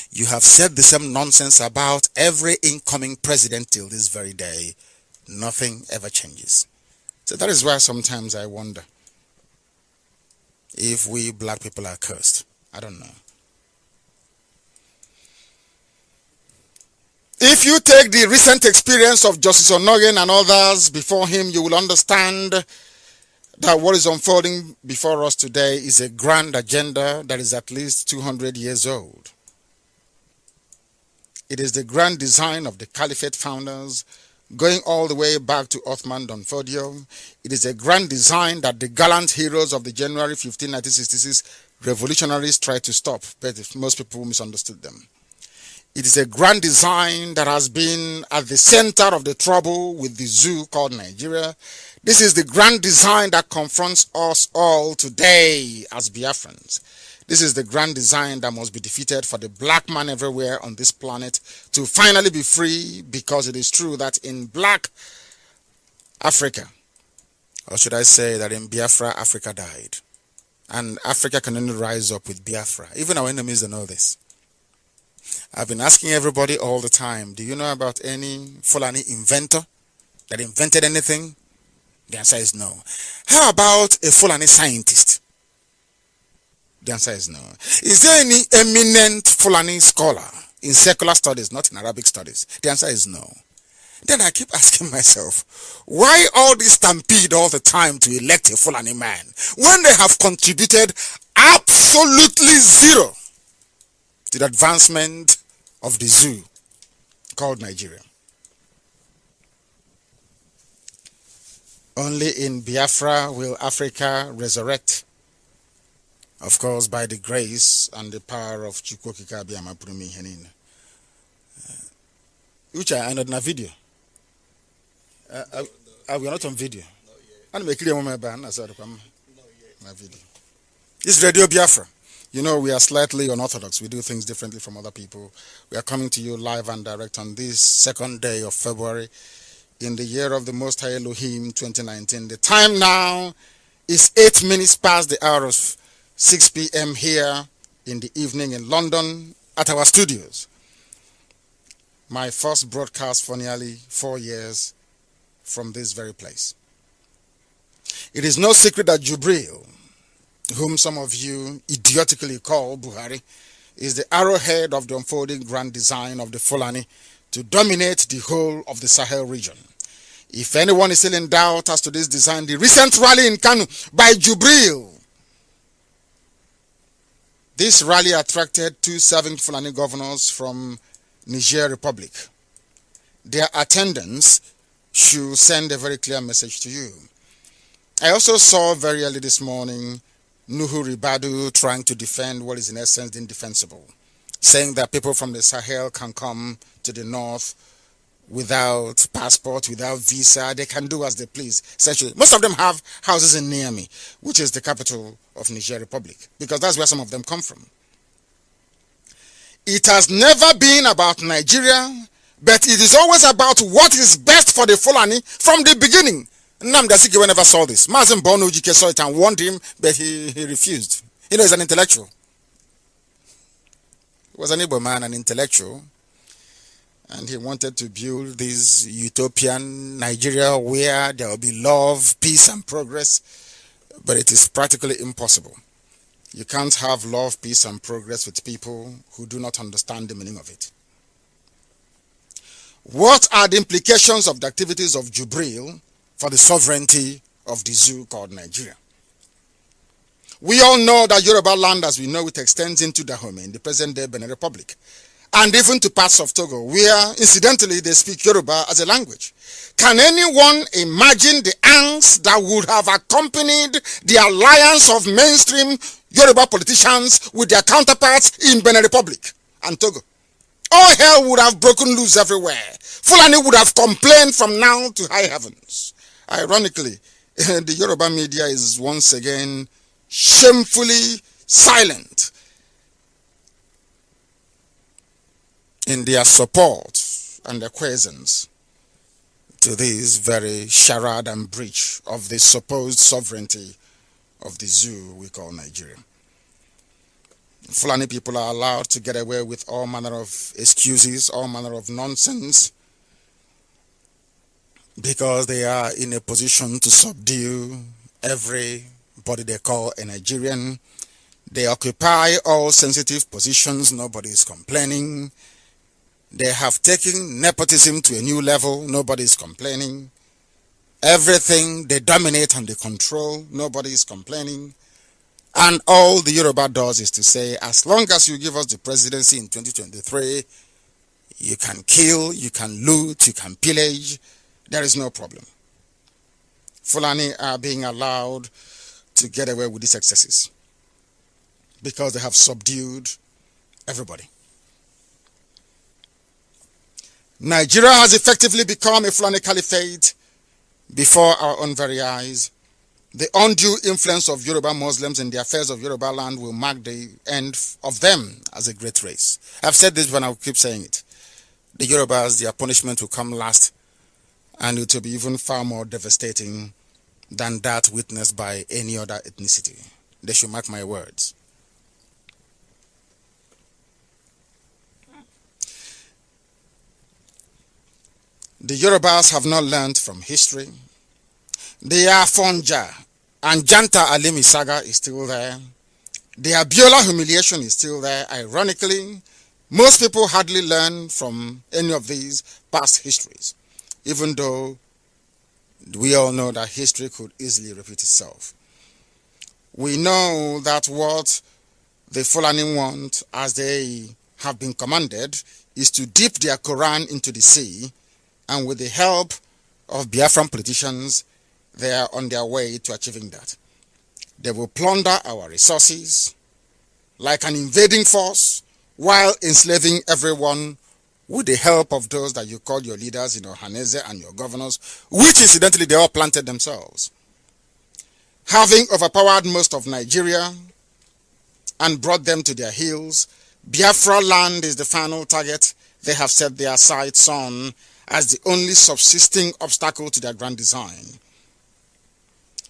You have said the same nonsense about every incoming president till this very day. Nothing ever changes. So that is why sometimes I wonder if we black people are cursed. I don't know. If you take the recent experience of Justice Onogen and others before him, you will understand that what is unfolding before us today is a grand agenda that is at least 200 years old. It is the grand design of the Caliphate founders, going all the way back to Othman Danfodio. It is a grand design that the gallant heroes of the January 15, 1966 revolutionaries tried to stop, but most people misunderstood them. It is a grand design that has been at the center of the trouble with the zoo called Nigeria. This is the grand design that confronts us all today as Biafrans. This is the grand design that must be defeated for the black man everywhere on this planet to finally be free, because it is true that in black Africa, or should I say that in Biafra, Africa died. And Africa can only rise up with Biafra. Even our enemies don't know this. I've been asking everybody all the time, do you know about any Fulani inventor that invented anything? The answer is no. How about a Fulani scientist? The answer is no. Is there any eminent Fulani scholar in secular studies, not in Arabic studies? The answer is no. Then I keep asking myself, why all this stampede all the time to elect a Fulani man when they have contributed absolutely zero to the advancement of the zoo called Nigeria? Only in Biafra will Africa resurrect, of course, by the grace and the power of Chukwokika Abiyama Purumi Henin. Ucha, I ended na video. We are not on video. And make clear my ban as I come. My video. It's Radio Biafra. You know, we are slightly unorthodox. We do things differently from other people. We are coming to you live and direct on this second day of February in the year of the Most High Elohim 2019. The time now is 8 minutes past the hour of 6 p.m. here in the evening in London at our studios. My first broadcast for nearly 4 years from this very place. It is no secret that Jubril, whom some of you idiotically call Buhari, is the arrowhead of the unfolding grand design of the Fulani to dominate the whole of the Sahel region. If anyone is still in doubt as to this design, the recent rally in Kanu by Jubril, this rally attracted 2 serving Fulani governors from Niger Republic. Their attendance should send a very clear message to you. I also saw very early this morning Nuhu Ribadu trying to defend what is in essence indefensible, saying that people from the Sahel can come to the north without passport, without visa. They can do as they please. Essentially, most of them have houses in Niamey, which is the capital of Niger Republic, because that's where some of them come from. It has never been about Nigeria, But it is always about what is best for the Fulani from the beginning. Nnamdi Kanu never saw this. Mazen Bono Ujike saw it and warned him, but he refused. He's an intellectual. He was an Igbo man, an intellectual. And he wanted to build this utopian Nigeria where there will be love, peace, and progress. But it is practically impossible. You can't have love, peace, and progress with people who do not understand the meaning of it. What are the implications of the activities of Jubril for the sovereignty of the zoo called Nigeria? We all know that Yoruba land, as we know it, extends into Dahomey in the present-day Benin Republic, and even to parts of Togo, where, incidentally, they speak Yoruba as a language. Can anyone imagine the angst that would have accompanied the alliance of mainstream Yoruba politicians with their counterparts in Benin Republic and Togo? All hell would have broken loose everywhere. Fulani would have complained from now to high heavens. Ironically, the Yoruba media is once again shamefully silent in their support and acquiescence to this very charade and breach of the supposed sovereignty of the zoo we call Nigeria. Fulani people are allowed to get away with all manner of excuses, all manner of nonsense, because they are in a position to subdue everybody they call a Nigerian. They occupy all sensitive positions, nobody is complaining. They have taken nepotism to a new level, nobody is complaining. Everything they dominate and they control, nobody is complaining. And all the Yoruba does is to say, as long as you give us the presidency in 2023, you can kill, you can loot, you can pillage, there is no problem. Fulani are being allowed to get away with these excesses because they have subdued everybody. Nigeria has effectively become a Fulani caliphate before our own very eyes. The undue influence of Yoruba Muslims in the affairs of Yoruba land will mark the end of them as a great race. I've said this, but I'll keep saying it. The Yorubas, their punishment will come last, and it will be even far more devastating than that witnessed by any other ethnicity. They should mark my words. The Yorubas have not learned from history. The Afonja and Janta Alimi saga is still there. The Abiola humiliation is still there. Ironically, most people hardly learn from any of these past histories, even though we all know that history could easily repeat itself. We know that what the Fulani want, as they have been commanded, is to dip their Quran into the sea, and with the help of Biafran politicians, they are on their way to achieving that. They will plunder our resources like an invading force while enslaving everyone with the help of those that you call your leaders, Haneze and your governors, which incidentally they all planted themselves. Having overpowered most of Nigeria and brought them to their heels, Biafra land is the final target they have set their sights on as the only subsisting obstacle to their grand design.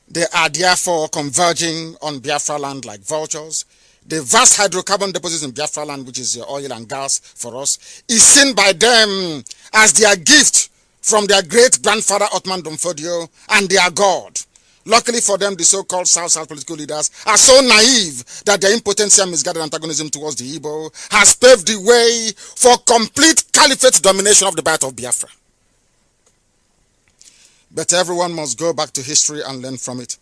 They are therefore converging on Biafra land like vultures. The vast hydrocarbon deposits in Biafra land, which is oil and gas for us, is seen by them as their gift from their great-grandfather Otman Domfodio and their God. Luckily for them, the so-called South-South political leaders are so naive that their impotency and misguided antagonism towards the Igbo has paved the way for complete caliphate domination of the Bight of Biafra. But everyone must go back to history and learn from it.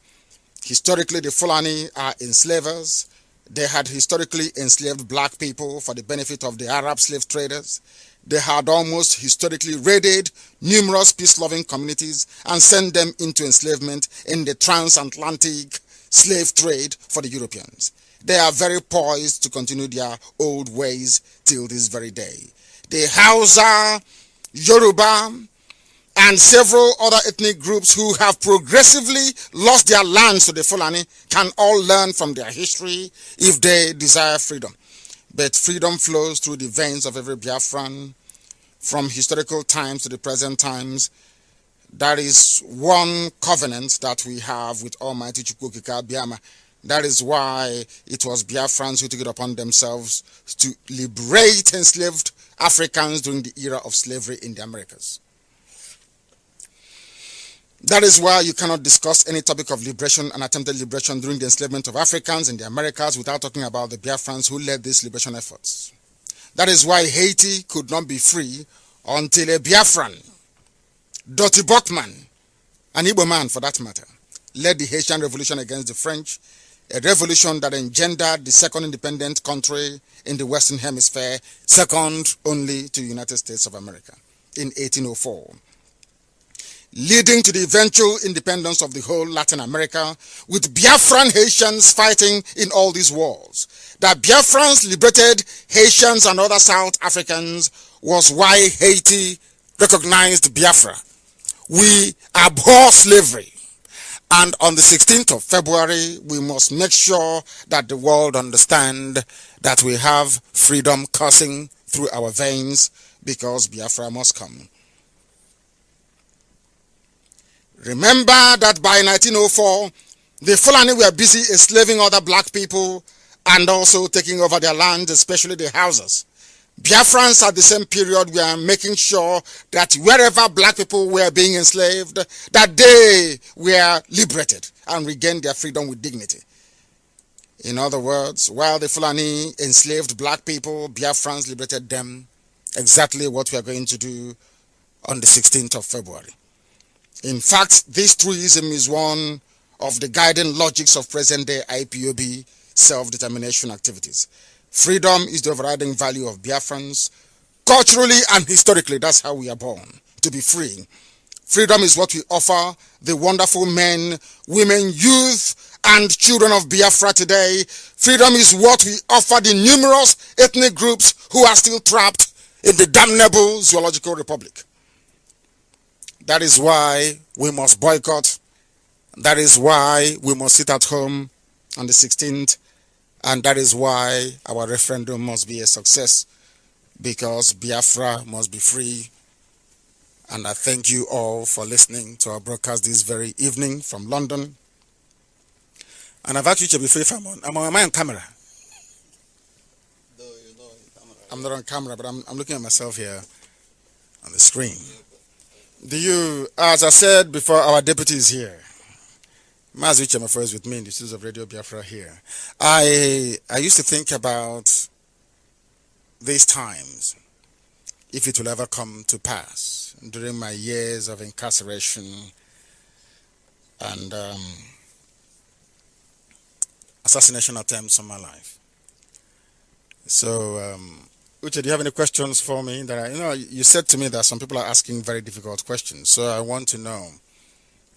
Historically, the Fulani are enslavers. They had historically enslaved black people for the benefit of the Arab slave traders. They had almost historically raided numerous peace-loving communities and sent them into enslavement in the transatlantic slave trade for the Europeans. They are very poised to continue their old ways till this very day. The Hausa, Yoruba, and several other ethnic groups who have progressively lost their lands to the Fulani can all learn from their history if they desire freedom. But freedom flows through the veins of every Biafran. from historical times to the present times. That is one covenant that we have with Almighty Chukwukika Biama. That is why it was Biafrans who took it upon themselves to liberate enslaved Africans during the era of slavery in the Americas. That is why you cannot discuss any topic of liberation and attempted liberation during the enslavement of Africans in the Americas without talking about the Biafrans who led these liberation efforts. That is why Haiti could not be free until a Biafran, Dottie Buckman, an Igbo man for that matter, led the Haitian Revolution against the French, a revolution that engendered the second independent country in the Western Hemisphere, second only to the United States of America, in 1804. Leading to the eventual independence of the whole Latin America, with Biafran Haitians fighting in all these wars. That Biafrans liberated Haitians and other South Africans was why Haiti recognized Biafra. We abhor slavery. And on the 16th of February, we must make sure that the world understand that we have freedom coursing through our veins, because Biafra must come. Remember that by 1904, the Fulani were busy enslaving other black people and also taking over their land, especially the houses. Biafrans at the same period were making sure that wherever black people were being enslaved, that they were liberated and regained their freedom with dignity. In other words, while the Fulani enslaved black people, Biafrans liberated them. Exactly what we are going to do on the 16th of February. In fact, this truism is one of the guiding logics of present-day IPOB self-determination activities. Freedom is the overriding value of Biafrans. Culturally and historically, that's how we are born, to be free. Freedom is what we offer the wonderful men, women, youth, and children of Biafra today. Freedom is what we offer the numerous ethnic groups who are still trapped in the damnable zoological republic. That is why we must boycott. That is why we must sit at home on the 16th. And that is why our referendum must be a success, because Biafra must be free. And I thank you all for listening to our broadcast this very evening from London. And I've actually be free from am I on camera? No, you're not on camera. I'm not on camera, but I'm looking at myself here on the screen. As I said before, our deputy is here. Mazi Chemafo is with me in the studios of Radio Biafra here. I used to think about these times, if it will ever come to pass, during my years of incarceration and assassination attempts on my life. So, Uche, do you have any questions for me? You said to me that some people are asking very difficult questions, so I want to know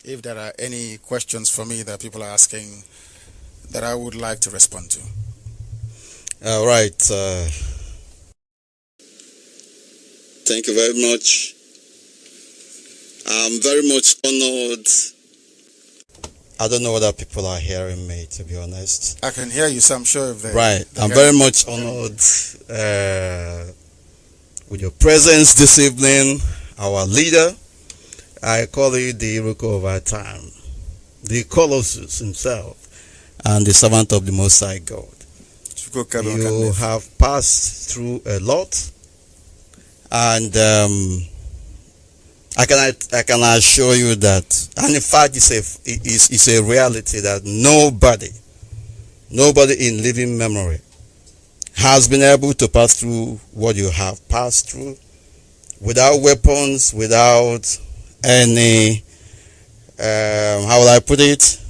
if there are any questions for me that people are asking that I would like to respond to. All right. Thank you very much. I'm very much honored. I don't know whether people are hearing me, to be honest. I can hear you, so I'm sure if they... Right. I'm very much honored with your presence this evening, our leader. I call it the Iruko of our time, the Colossus himself, and the servant of the Most High God. You have passed through a lot, and I can assure you that, and in fact, it's a reality that nobody in living memory has been able to pass through what you have passed through without weapons, without any, how will I put it,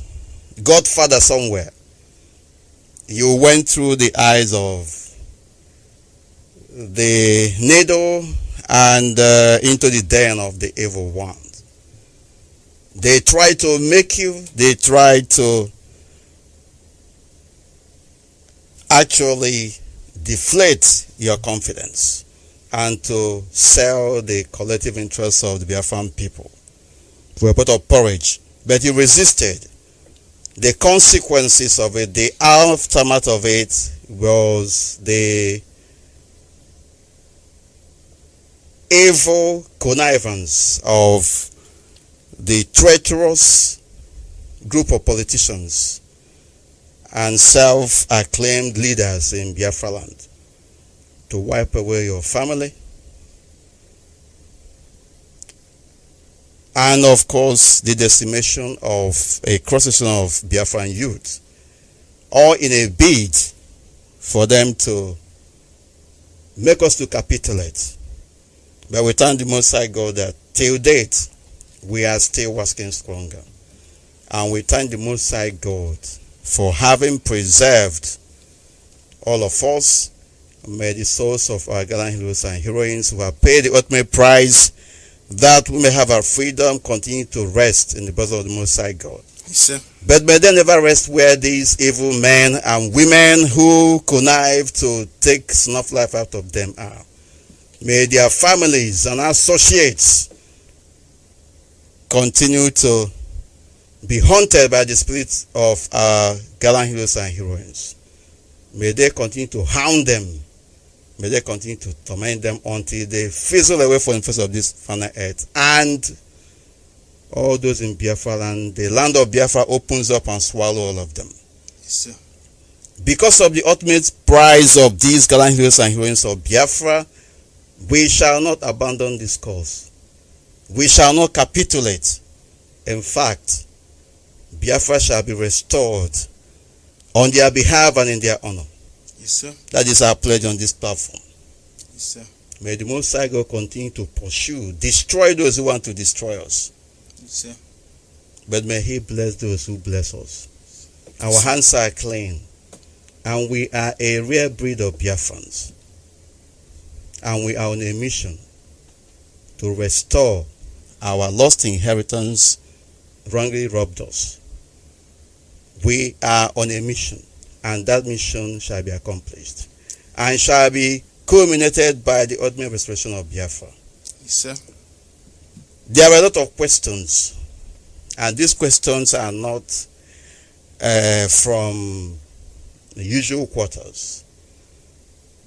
Godfather somewhere. You went through the eyes of the needle and into the den of the evil one. They tried to make you, they tried to actually deflate your confidence and to sell the collective interests of the Biafran people for a pot of porridge. But you resisted. The consequences of it, the aftermath of it, was the evil connivance of the treacherous group of politicians and self-acclaimed leaders in Biafra land to wipe away your family, and of course the decimation of a cross-section of Biafran youth, all in a bid for them to make us to capitulate. But we thank the Most High God that till date we are still working stronger. And we thank the Most High God for having preserved all of us. May the souls of our gallant heroes and heroines who have paid the ultimate price that we may have our freedom continue to rest in the bosom of the Most High God. Yes, sir. But may they never rest where these evil men and women who connive to take snuff life out of them are. May their families and associates continue to be haunted by the spirits of our gallant heroes and heroines. May they continue to hound them. May they continue to torment them until they fizzle away from the face of this final earth. And all those in Biafra land, the land of Biafra opens up and swallow all of them. Yes, sir. Because of the ultimate prize of these gallant heroes and heroines of Biafra, we shall not abandon this cause. We shall not capitulate. In fact, Biafra shall be restored on their behalf and in their honor. Yes, sir. That is our pledge on this platform. Yes, sir. May the Most High God continue to pursue, destroy those who want to destroy us. Yes, sir. But may He bless those who bless us. Our hands are clean, and we are a rare breed of Biafrans. And we are on a mission to restore our lost inheritance wrongly robbed us. We are on a mission, and that mission shall be accomplished and shall be culminated by the ultimate restoration of Biafra. Yes, sir. There are a lot of questions, and these questions are not from the usual quarters.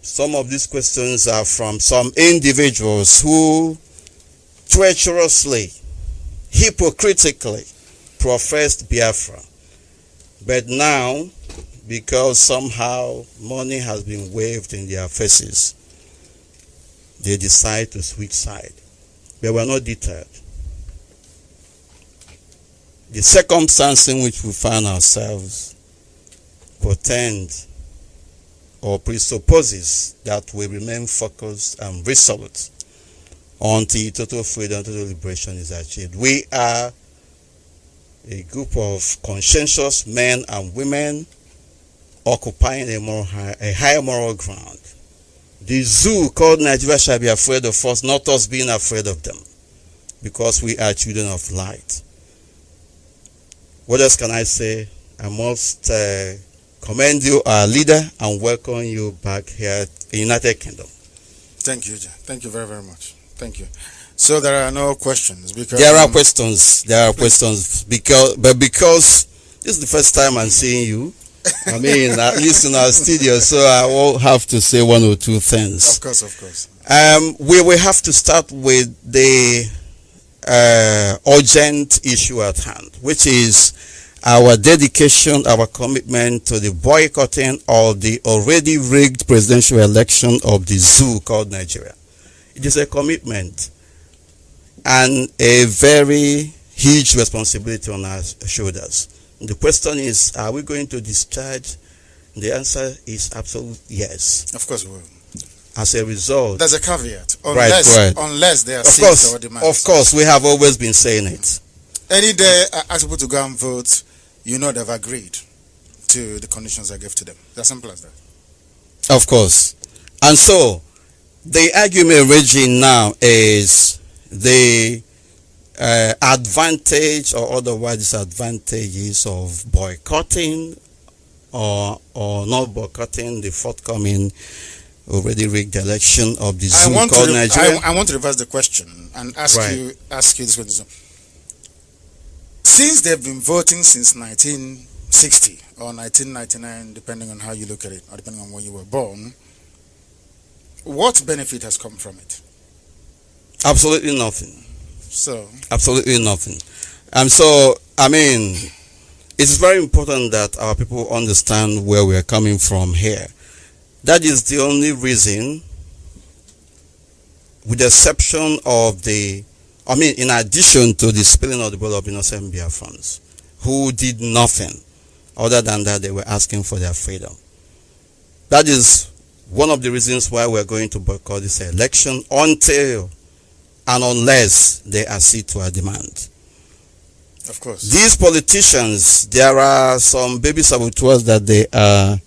Some of these questions are from some individuals who treacherously, hypocritically professed Biafra. But now, because somehow money has been waved in their faces, they decide to switch side. But we are not deterred. The circumstance in which we find ourselves portend or presupposes that we remain focused and resolute until total freedom, total liberation is achieved. We are a group of conscientious men and women occupying a high moral ground. The zoo called Nigeria shall be afraid of us, not us being afraid of them, because we are children of light. What else can I say? I must commend you, our leader, and welcome you back here in United Kingdom. Thank you, John. Thank you very, very much. Thank you. So there are no questions because there are questions. There are questions because this is the first time I'm seeing you. I mean, at least in our studio, so I will have to say one or two things. Of course, of course. We will have to start with the urgent issue at hand, which is our dedication, our commitment to the boycotting of the already rigged presidential election of the zoo called Nigeria. It is a commitment and a very huge responsibility on our shoulders. The question is, are we going to discharge? The answer is absolute yes. Of course we will. As a result, there's a caveat. Right. Unless there are of course, seats or demands. of course, we have always been saying it. Any day I ask people to go and vote, you know they've agreed to the conditions I gave to them. It's as simple as that. Of course. And so, the argument raging now is the advantage or otherwise disadvantages of boycotting or not boycotting the forthcoming already rigged election of the zoo called Nigeria. I want to reverse the question and ask you this question. Since they've been voting since 1960 or 1999, depending on how you look at it, or depending on when you were born, what benefit has come from it? Absolutely nothing. So, Absolutely nothing. And so, I mean, it's very important that our people understand where we are coming from here. That is the only reason, with the exception of in addition to the spilling of the blood of innocent Biafrans, who did nothing other than that they were asking for their freedom. That is one of the reasons why we're going to boycott this election until and unless they accede to our demand. of course. These politicians, there are some baby saboteurs that they are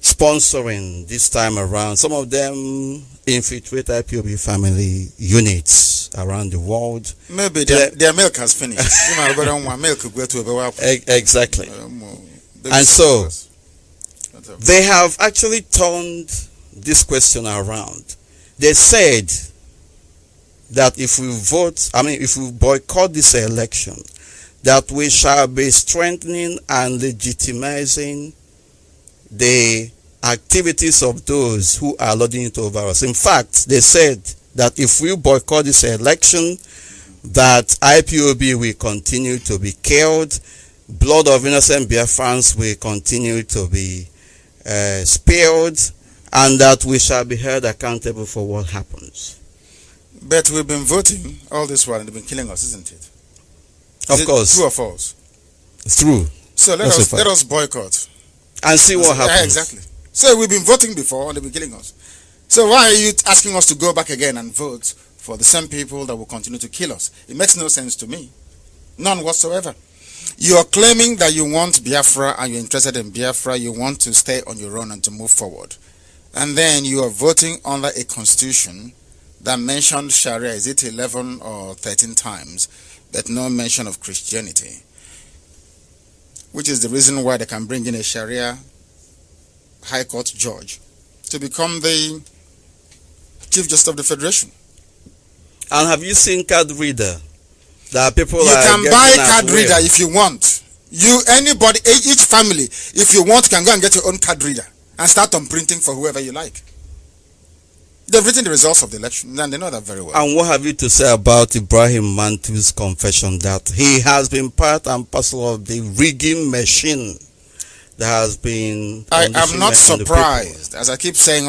sponsoring this time around. Some of them infiltrate IPOB family units around the world. Maybe their milk has finished. Exactly. And so they have actually turned this question around. They said that if we boycott this election, that we shall be strengthening and legitimizing the activities of those who are lording it over us. In fact, they said that if we boycott this election, that IPOB will continue to be killed, blood of innocent Biafrans will continue to be spilled, and that we shall be held accountable for what happens. But we've been voting all this while and they've been killing us, isn't it? Of course. True or false? It's true. So let us boycott. And see what happens. Yeah, exactly. So we've been voting before and they've been killing us. So why are you asking us to go back again and vote for the same people that will continue to kill us? It makes no sense to me. None whatsoever. You are claiming that you want Biafra and you're interested in Biafra. You want to stay on your own and to move forward. And then you are voting under a constitution that mentioned Sharia, is it 11 or 13 times, but no mention of Christianity, which is the reason why they can bring in a Sharia High Court judge to become the Chief Justice of the Federation. And have you seen card reader? That people you can buy card reader if you want. Anybody, each family, if you want, can go and get your own card reader and start on printing for whoever you like. They've written the results of the election, and they know that very well. And what have you to say about Ibrahim Mantu's confession that he has been part and parcel of the rigging machine that has been? I am not surprised, as I keep saying.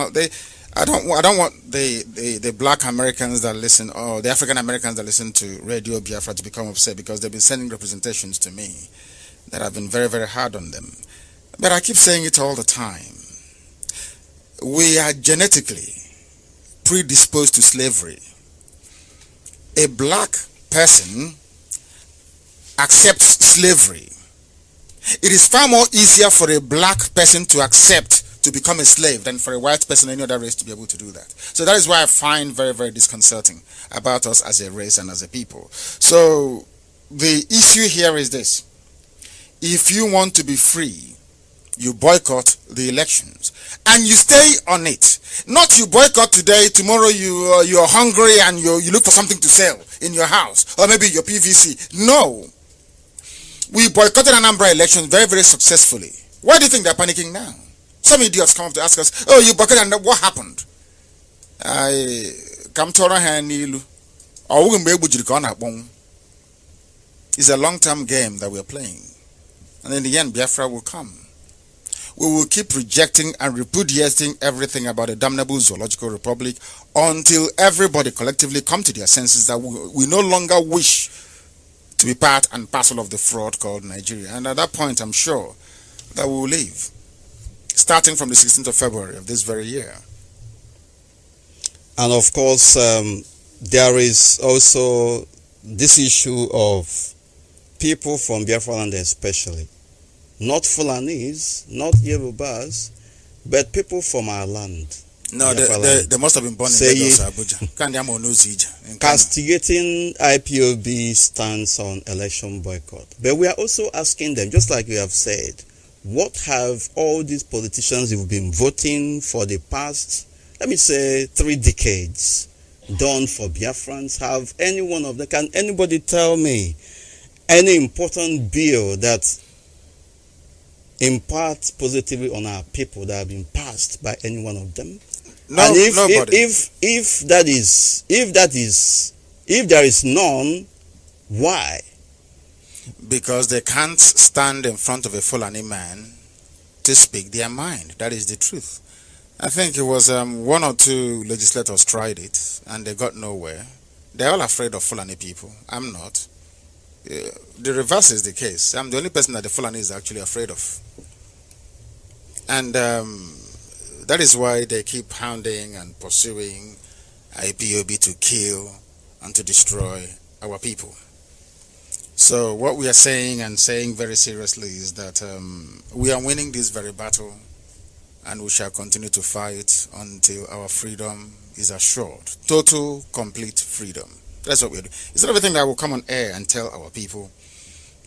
I don't want the black Americans that listen, or the African Americans that listen to Radio Biafra to become upset, because they've been sending representations to me that have been very, very hard on them. But I keep saying it all the time. We are genetically predisposed to slavery. A black person accepts slavery. It is far more easier for a black person to accept to become a slave than for a white person or any other race to be able to do that. So that is why I find very, very disconcerting about us as a race and as a people. So the issue here is this: if you want to be free, you boycott the elections and you stay on it. Not you boycott today, tomorrow you're hungry and you look for something to sell in your house, or maybe your PVC. No. We boycotted Anambra elections very, very successfully. Why do you think they're panicking now? Some idiots come up to ask us, oh, you boycotted and what happened? It's a long-term game that we're playing. And in the end, Biafra will come. We will keep rejecting and repudiating everything about a damnable zoological republic until everybody collectively come to their senses that we no longer wish to be part and parcel of the fraud called Nigeria. And at that point, I'm sure that we will leave, starting from the 16th of February of this very year. And of course, there is also this issue of people from Biafra land especially. Not Fulanis, not Yorubas, but people from our land. No, they must have been born in Lagos or Abuja. Castigating IPOB stance on election boycott. But we are also asking them, just like you have said, what have all these politicians who've been voting for the past, let me say, 3 decades done for Biafrans? Have any one of them, can anybody tell me any important bill that impacts positively on our people that have been passed by any one of them? No, and nobody. if that is If there is none, why? Because they can't stand in front of a Fulani man to speak their mind. That is the truth. I think it was one or two legislators tried it and they got nowhere. They're all afraid of Fulani people. I'm not. The reverse is the case. I'm the only person that the Fulani is actually afraid of. And that is why they keep hounding and pursuing IPOB to kill and to destroy our people. So what we are saying and saying very seriously is that we are winning this very battle and we shall continue to fight until our freedom is assured. Total, complete freedom. That's what we're doing. It's not everything that will come on air and tell our people.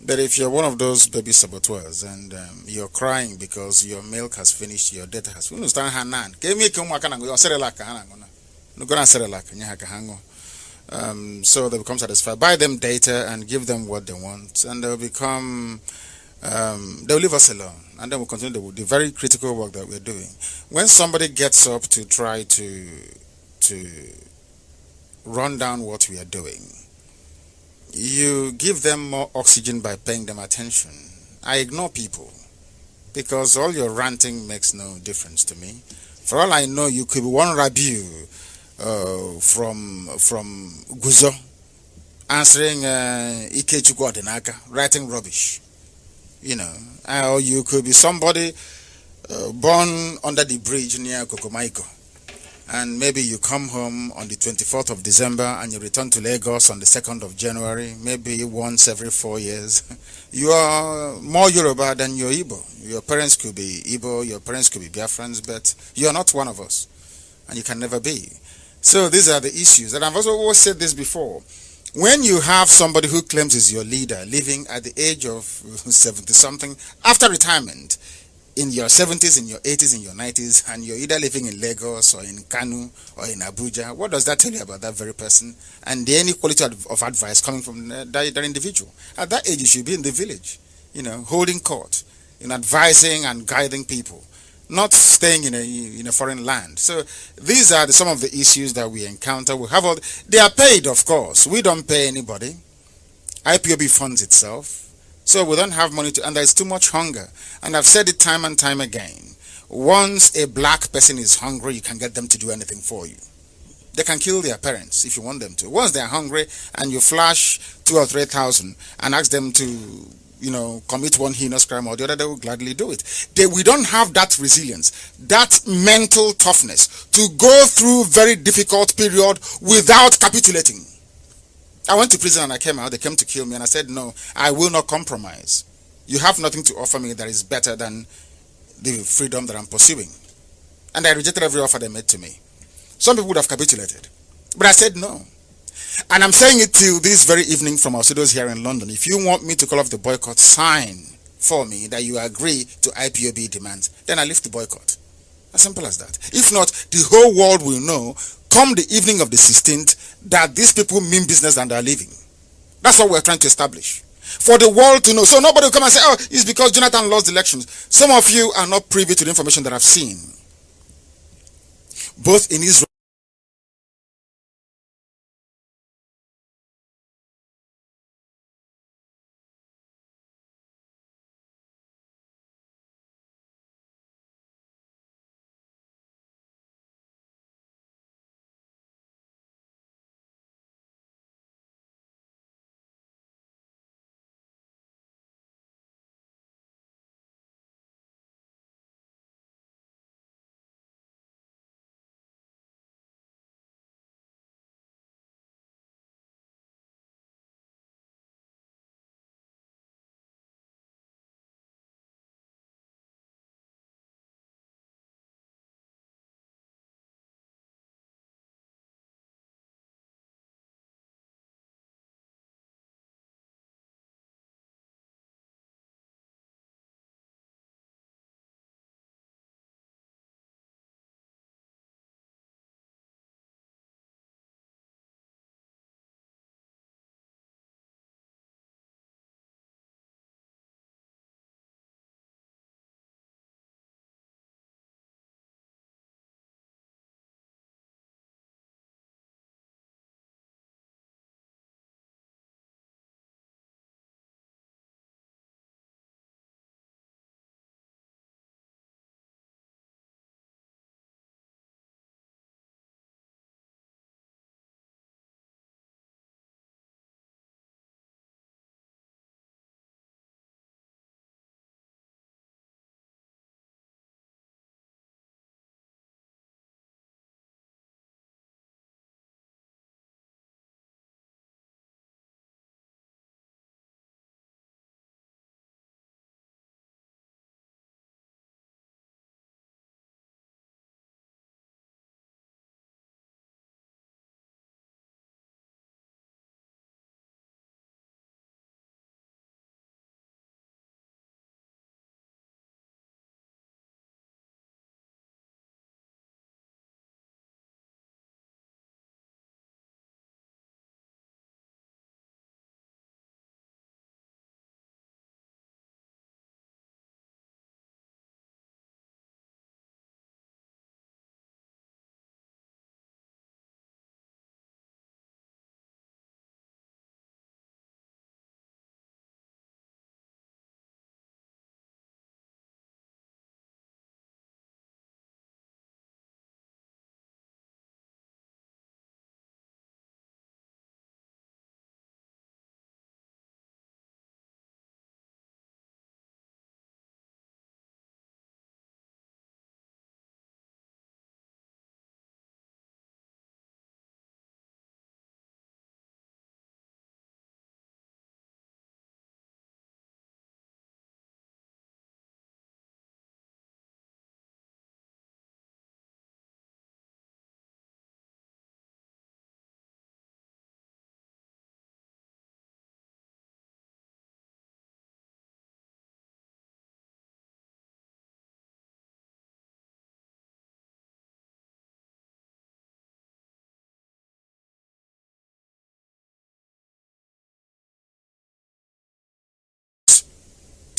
But if you're one of those baby saboteurs and you're crying because your milk has finished, your data has finished, so they become satisfied. Buy them data and give them what they want, and they'll leave us alone, and then we'll continue the very critical work that we're doing. When somebody gets up to try to run down what we are doing, you give them more oxygen by paying them attention. I ignore people because all your ranting makes no difference to me. For all I know, you could be one Rabiu from Guzo answering Ikechukwu Adenaka, writing rubbish. Or you could be somebody born under the bridge near Kokomaiko, and maybe you come home on the 24th of December and you return to Lagos on the 2nd of January, maybe once every 4 years. You are more Yoruba than your Igbo. Your parents could be Igbo, your parents could be Biafrans, but you are not one of us, and you can never be. So these are the issues, and I've also always said this before. When you have somebody who claims is your leader living at the age of 70 something after retirement, in your 70s, in your 80s, in your 90s, and you're either living in Lagos or in Kanu or in Abuja, what does that tell you about that very person and the any quality of advice coming from that individual? At that age, you should be in the village, holding court, advising and guiding people, not staying in a foreign land. So these are some of the issues that we encounter. They are paid, of course. We don't pay anybody. IPOB funds itself. So we don't have money and there's too much hunger. And I've said it time and time again. Once a black person is hungry, you can get them to do anything for you. They can kill their parents if you want them to. Once they're hungry and you flash 2,000 or 3,000 and ask them to, commit one heinous crime or the other, they will gladly do it. We don't have that resilience, that mental toughness to go through very difficult period without capitulating. I went to prison and I came out. They came to kill me and I said, no, I will not compromise. You have nothing to offer me that is better than the freedom that I'm pursuing. And I rejected every offer they made to me. Some people would have capitulated. But I said no. And I'm saying it till this very evening from our studios here in London. If you want me to call off the boycott, sign for me that you agree to IPOB demands. Then I lift the boycott. As simple as that. If not, the whole world will know come the evening of the 16th that these people mean business and are leaving. That's what we're trying to establish. For the world to know. So nobody will come and say, oh, it's because Jonathan lost the elections. Some of you are not privy to the information that I've seen. Both in Israel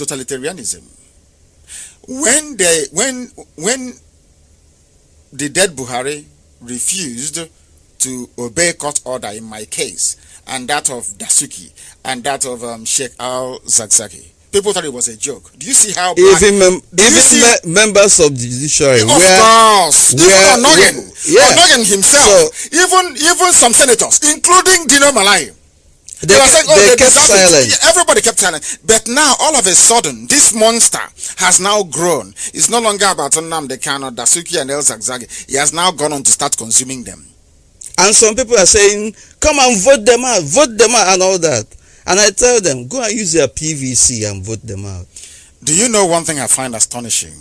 totalitarianism. When the dead Buhari refused to obey court order in my case, and that of Dasuki, and that of Sheikh Al-Zakzaki, people thought it was a joke. Do you see how members of the judiciary, of course, even Onoyen himself, so, even some senators, including Dino Malai, they kept silent. Everybody kept silent. But now, all of a sudden, this monster has now grown. It's no longer about Nnamdi Kanu, Dasuki, and El Zakzaki. He has now gone on to start consuming them. And some people are saying, come and vote them out, and all that. And I tell them, go and use your PVC and vote them out. Do you know one thing I find astonishing?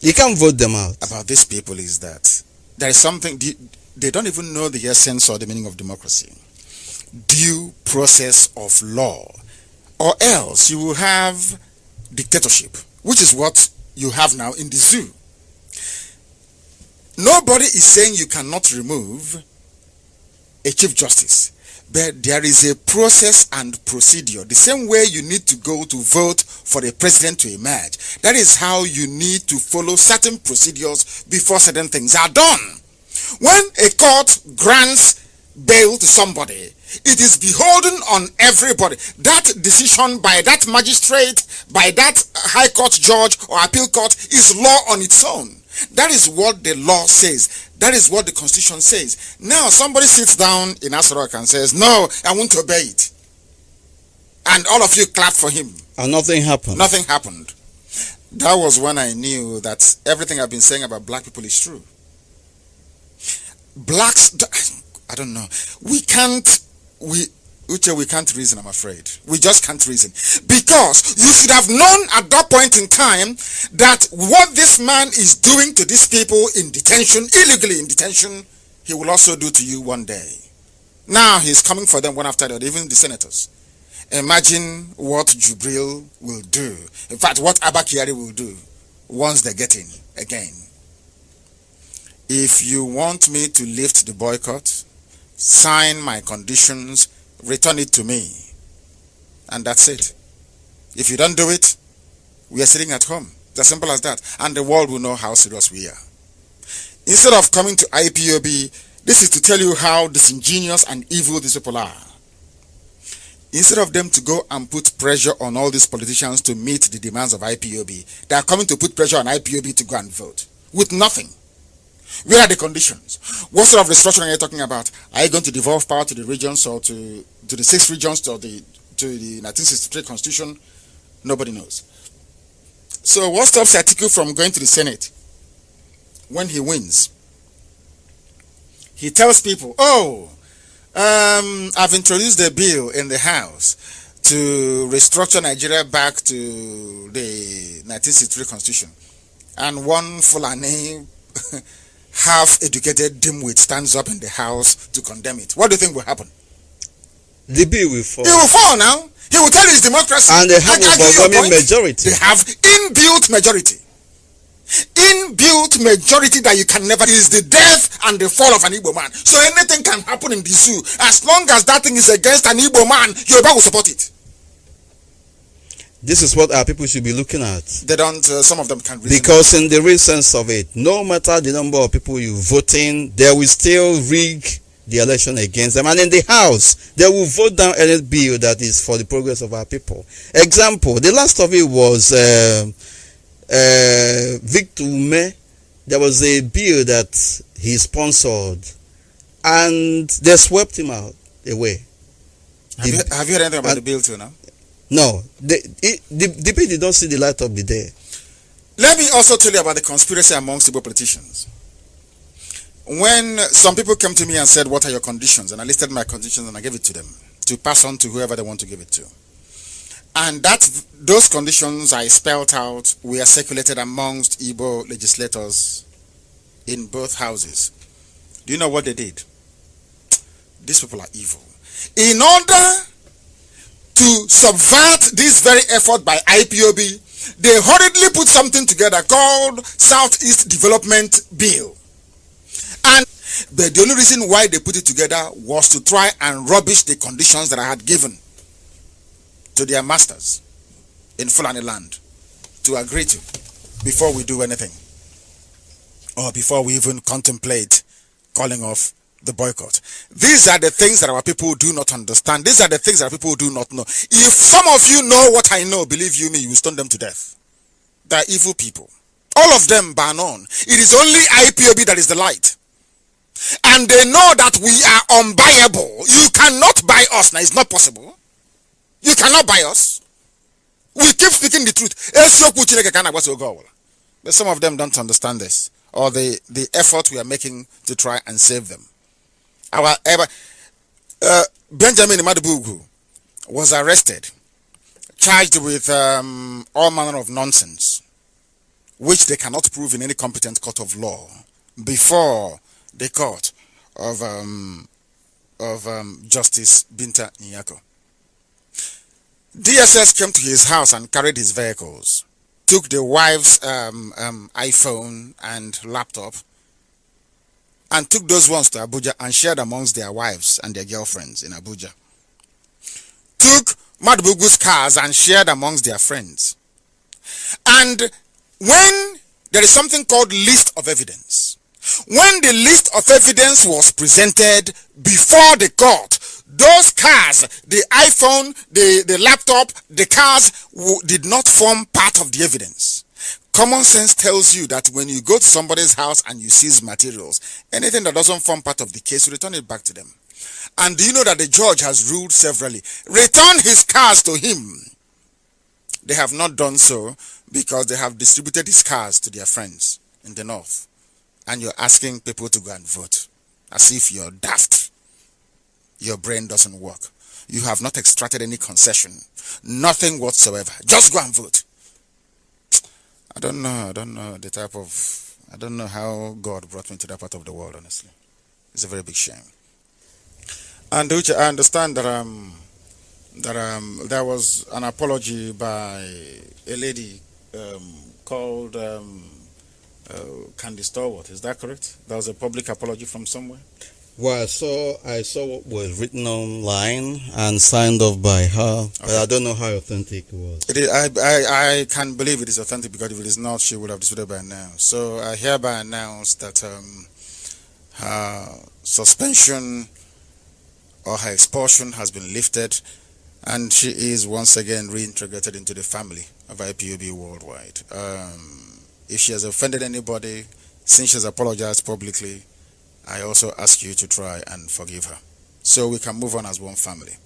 You can't vote them out. About these people is that there is something, they don't even know the essence or the meaning of democracy. Due process of law, or else you will have dictatorship, which is what you have now in the zoo. Nobody is saying you cannot remove a chief justice, but there is a process and procedure. The same way you need to go to vote for the president to emerge, that is how you need to follow certain procedures before certain things are done. When a court grants bail to somebody, it is beholden on everybody. That decision by that magistrate, by that high court judge or appeal court is law on its own. That is what the law says. That is what the constitution says. Now somebody sits down in Asarok and says, no, I won't obey it. And all of you clap for him. And nothing happened. Nothing happened. That was when I knew that everything I've been saying about black people is true. Blacks, I don't know. We can't reason, I'm afraid. We just can't reason. Because you should have known at that point in time that what this man is doing to these people in detention, illegally in detention, he will also do to you one day. Now he's coming for them one after the other, even the senators. Imagine what Jubril will do. In fact, what Abba Kyari will do once they get in again. If you want me to lift the boycott, sign my conditions, return it to me, and that's it. If you don't do it, we are sitting at home. It's as simple as that, and the world will know how serious we are. Instead of coming to IPOB, this is to tell you how disingenuous and evil these people are. Instead of them to go and put pressure on all these politicians to meet the demands of IPOB, they are coming to put pressure on IPOB to go and vote with nothing. Where are the conditions? What sort of restructuring are you talking about? Are you going to devolve power to the regions or to the 6 regions or to the 1963 constitution? Nobody knows. So what stops Atiku from going to the Senate when he wins? He tells people, I've introduced a bill in the House to restructure Nigeria back to the 1963 constitution. And one Fulani half-educated dimwit stands up in the House to condemn it. What do you think will happen? The bill will fall. It will fall now. He will tell his democracy. And they have overwhelming majority. They have inbuilt majority. Inbuilt majority that you can never... is the death and the fall of an Igbo man. So anything can happen in the zoo. As long as that thing is against an Igbo man, Yoruba will support it. This is what our people should be looking at. They don't, some of them can't reason. Because in the real sense of it, no matter the number of people you voting, they will still rig the election against them. And in the House, they will vote down any bill that is for the progress of our people. Example, the last of it was Victor Ume. There was a bill that he sponsored, and they swept him out away. Have you heard anything about the bill too now? No, the bill did not see the light of the day. Let me also tell you about the conspiracy amongst Igbo politicians. When some people came to me and said, what are your conditions? And I listed my conditions and I gave it to them to pass on to whoever they want to give it to. And those conditions I spelled out were circulated amongst Igbo legislators in both houses. Do you know what they did? These people are evil. In order to subvert this very effort by IPOB, they hurriedly put something together called Southeast Development Bill. But the only reason why they put it together was to try and rubbish the conditions that I had given to their masters. in Fulani land to agree to before we do anything, or before we even contemplate calling off the boycott. These are the things that our people do not understand. These are the things that people do not know. If some of you know what I know, believe you me, you will stone them to death. They are evil people. All of them ban on. It is only IPOB that is the light. And they know that we are unbuyable. You cannot buy us. Now, it's not possible. You cannot buy us. We keep speaking the truth. But some of them don't understand this, or the effort we are making to try and save them. Benjamin Madubugu was arrested, charged with all manner of nonsense, which they cannot prove in any competent court of law before the court of Justice Binta Nyako. DSS came to his house and carried his vehicles, took the wife's iPhone and laptop, and took those ones to Abuja and shared amongst their wives and their girlfriends in Abuja. Took Madubugu's cars and shared amongst their friends. And when there is something called list of evidence, when the list of evidence was presented before the court, those cars, the iPhone, the laptop, the cars did not form part of the evidence. Common sense tells you that when you go to somebody's house and you seize materials, anything that doesn't form part of the case, return it back to them. And do you know that the judge has ruled severally? Return his cars to him. They have not done so because they have distributed his cars to their friends in the north. And you're asking people to go and vote as if you're daft. Your brain doesn't work. You have not extracted any concession. Nothing whatsoever. Just go and vote. I don't know I don't know how God brought me to that part of the world, honestly. It's a very big shame. And which I understand that there was an apology by a lady called Candy Stallworth. Is that correct? There was a public apology from somewhere? Well, I saw what was written online and signed off by her, but I don't know how authentic it was. It is, I can believe it is authentic, because if it is not, she would have disputed by now. So I hereby announce that her suspension or her expulsion has been lifted, and she is once again reintegrated into the family of IPOB worldwide. If she has offended anybody, since she has apologized publicly, I also ask you to try and forgive her, so we can move on as one family.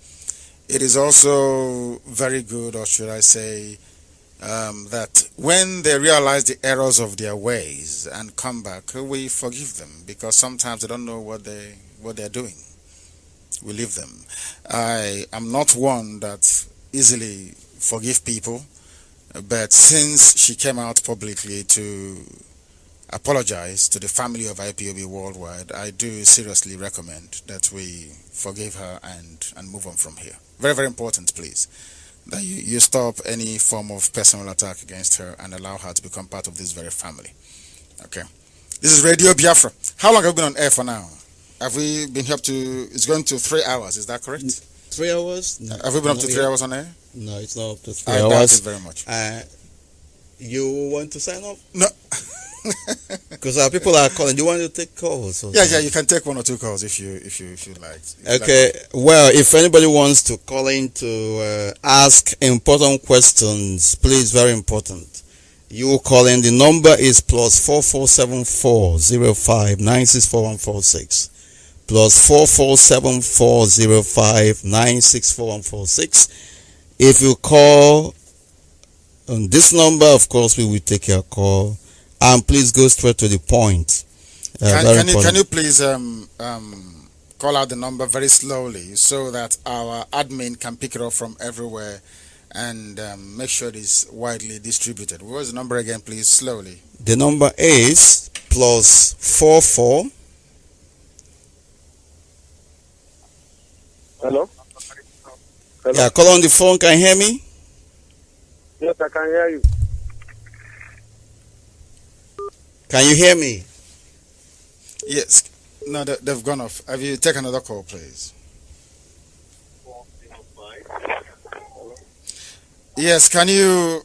It is also very good, or should I say, that when they realize the errors of their ways and come back, we forgive them, because sometimes they don't know what they're doing. We leave them. I am not one that easily forgive people, but since she came out publicly to apologize to the family of IPOB worldwide, I do seriously recommend that we forgive her and move on from here. Very, very important, please, that you stop any form of personal attack against her and allow her to become part of this very family. Okay. This is Radio Biafra. How long have we been on air for now? Have we been here up to, it's going to 3 hours, is that correct? 3 hours? No, have we been up to 3 hours on air? No, it's not up to 3 hours. I doubt it very much. You want to sign up? No. Because our people are calling. Do you want to take calls? Yeah, you can take 1 or 2 calls if you like. Okay. Well, if anybody wants to call in to ask important questions, please, very important. You call in. The number is +4474 05 964146. +4474 05 964146. If you call on this number, of course, we will take your call. And please go straight to the point. Can you please call out the number very slowly so that our admin can pick it up from everywhere and make sure it is widely distributed? What was the number again, please? Slowly. The number is +44. Hello? Yeah, call on the phone. Can you hear me? Yes, I can hear you. Can you hear me? Yes. No, they've gone off. Have you taken another call, please? Yes, can you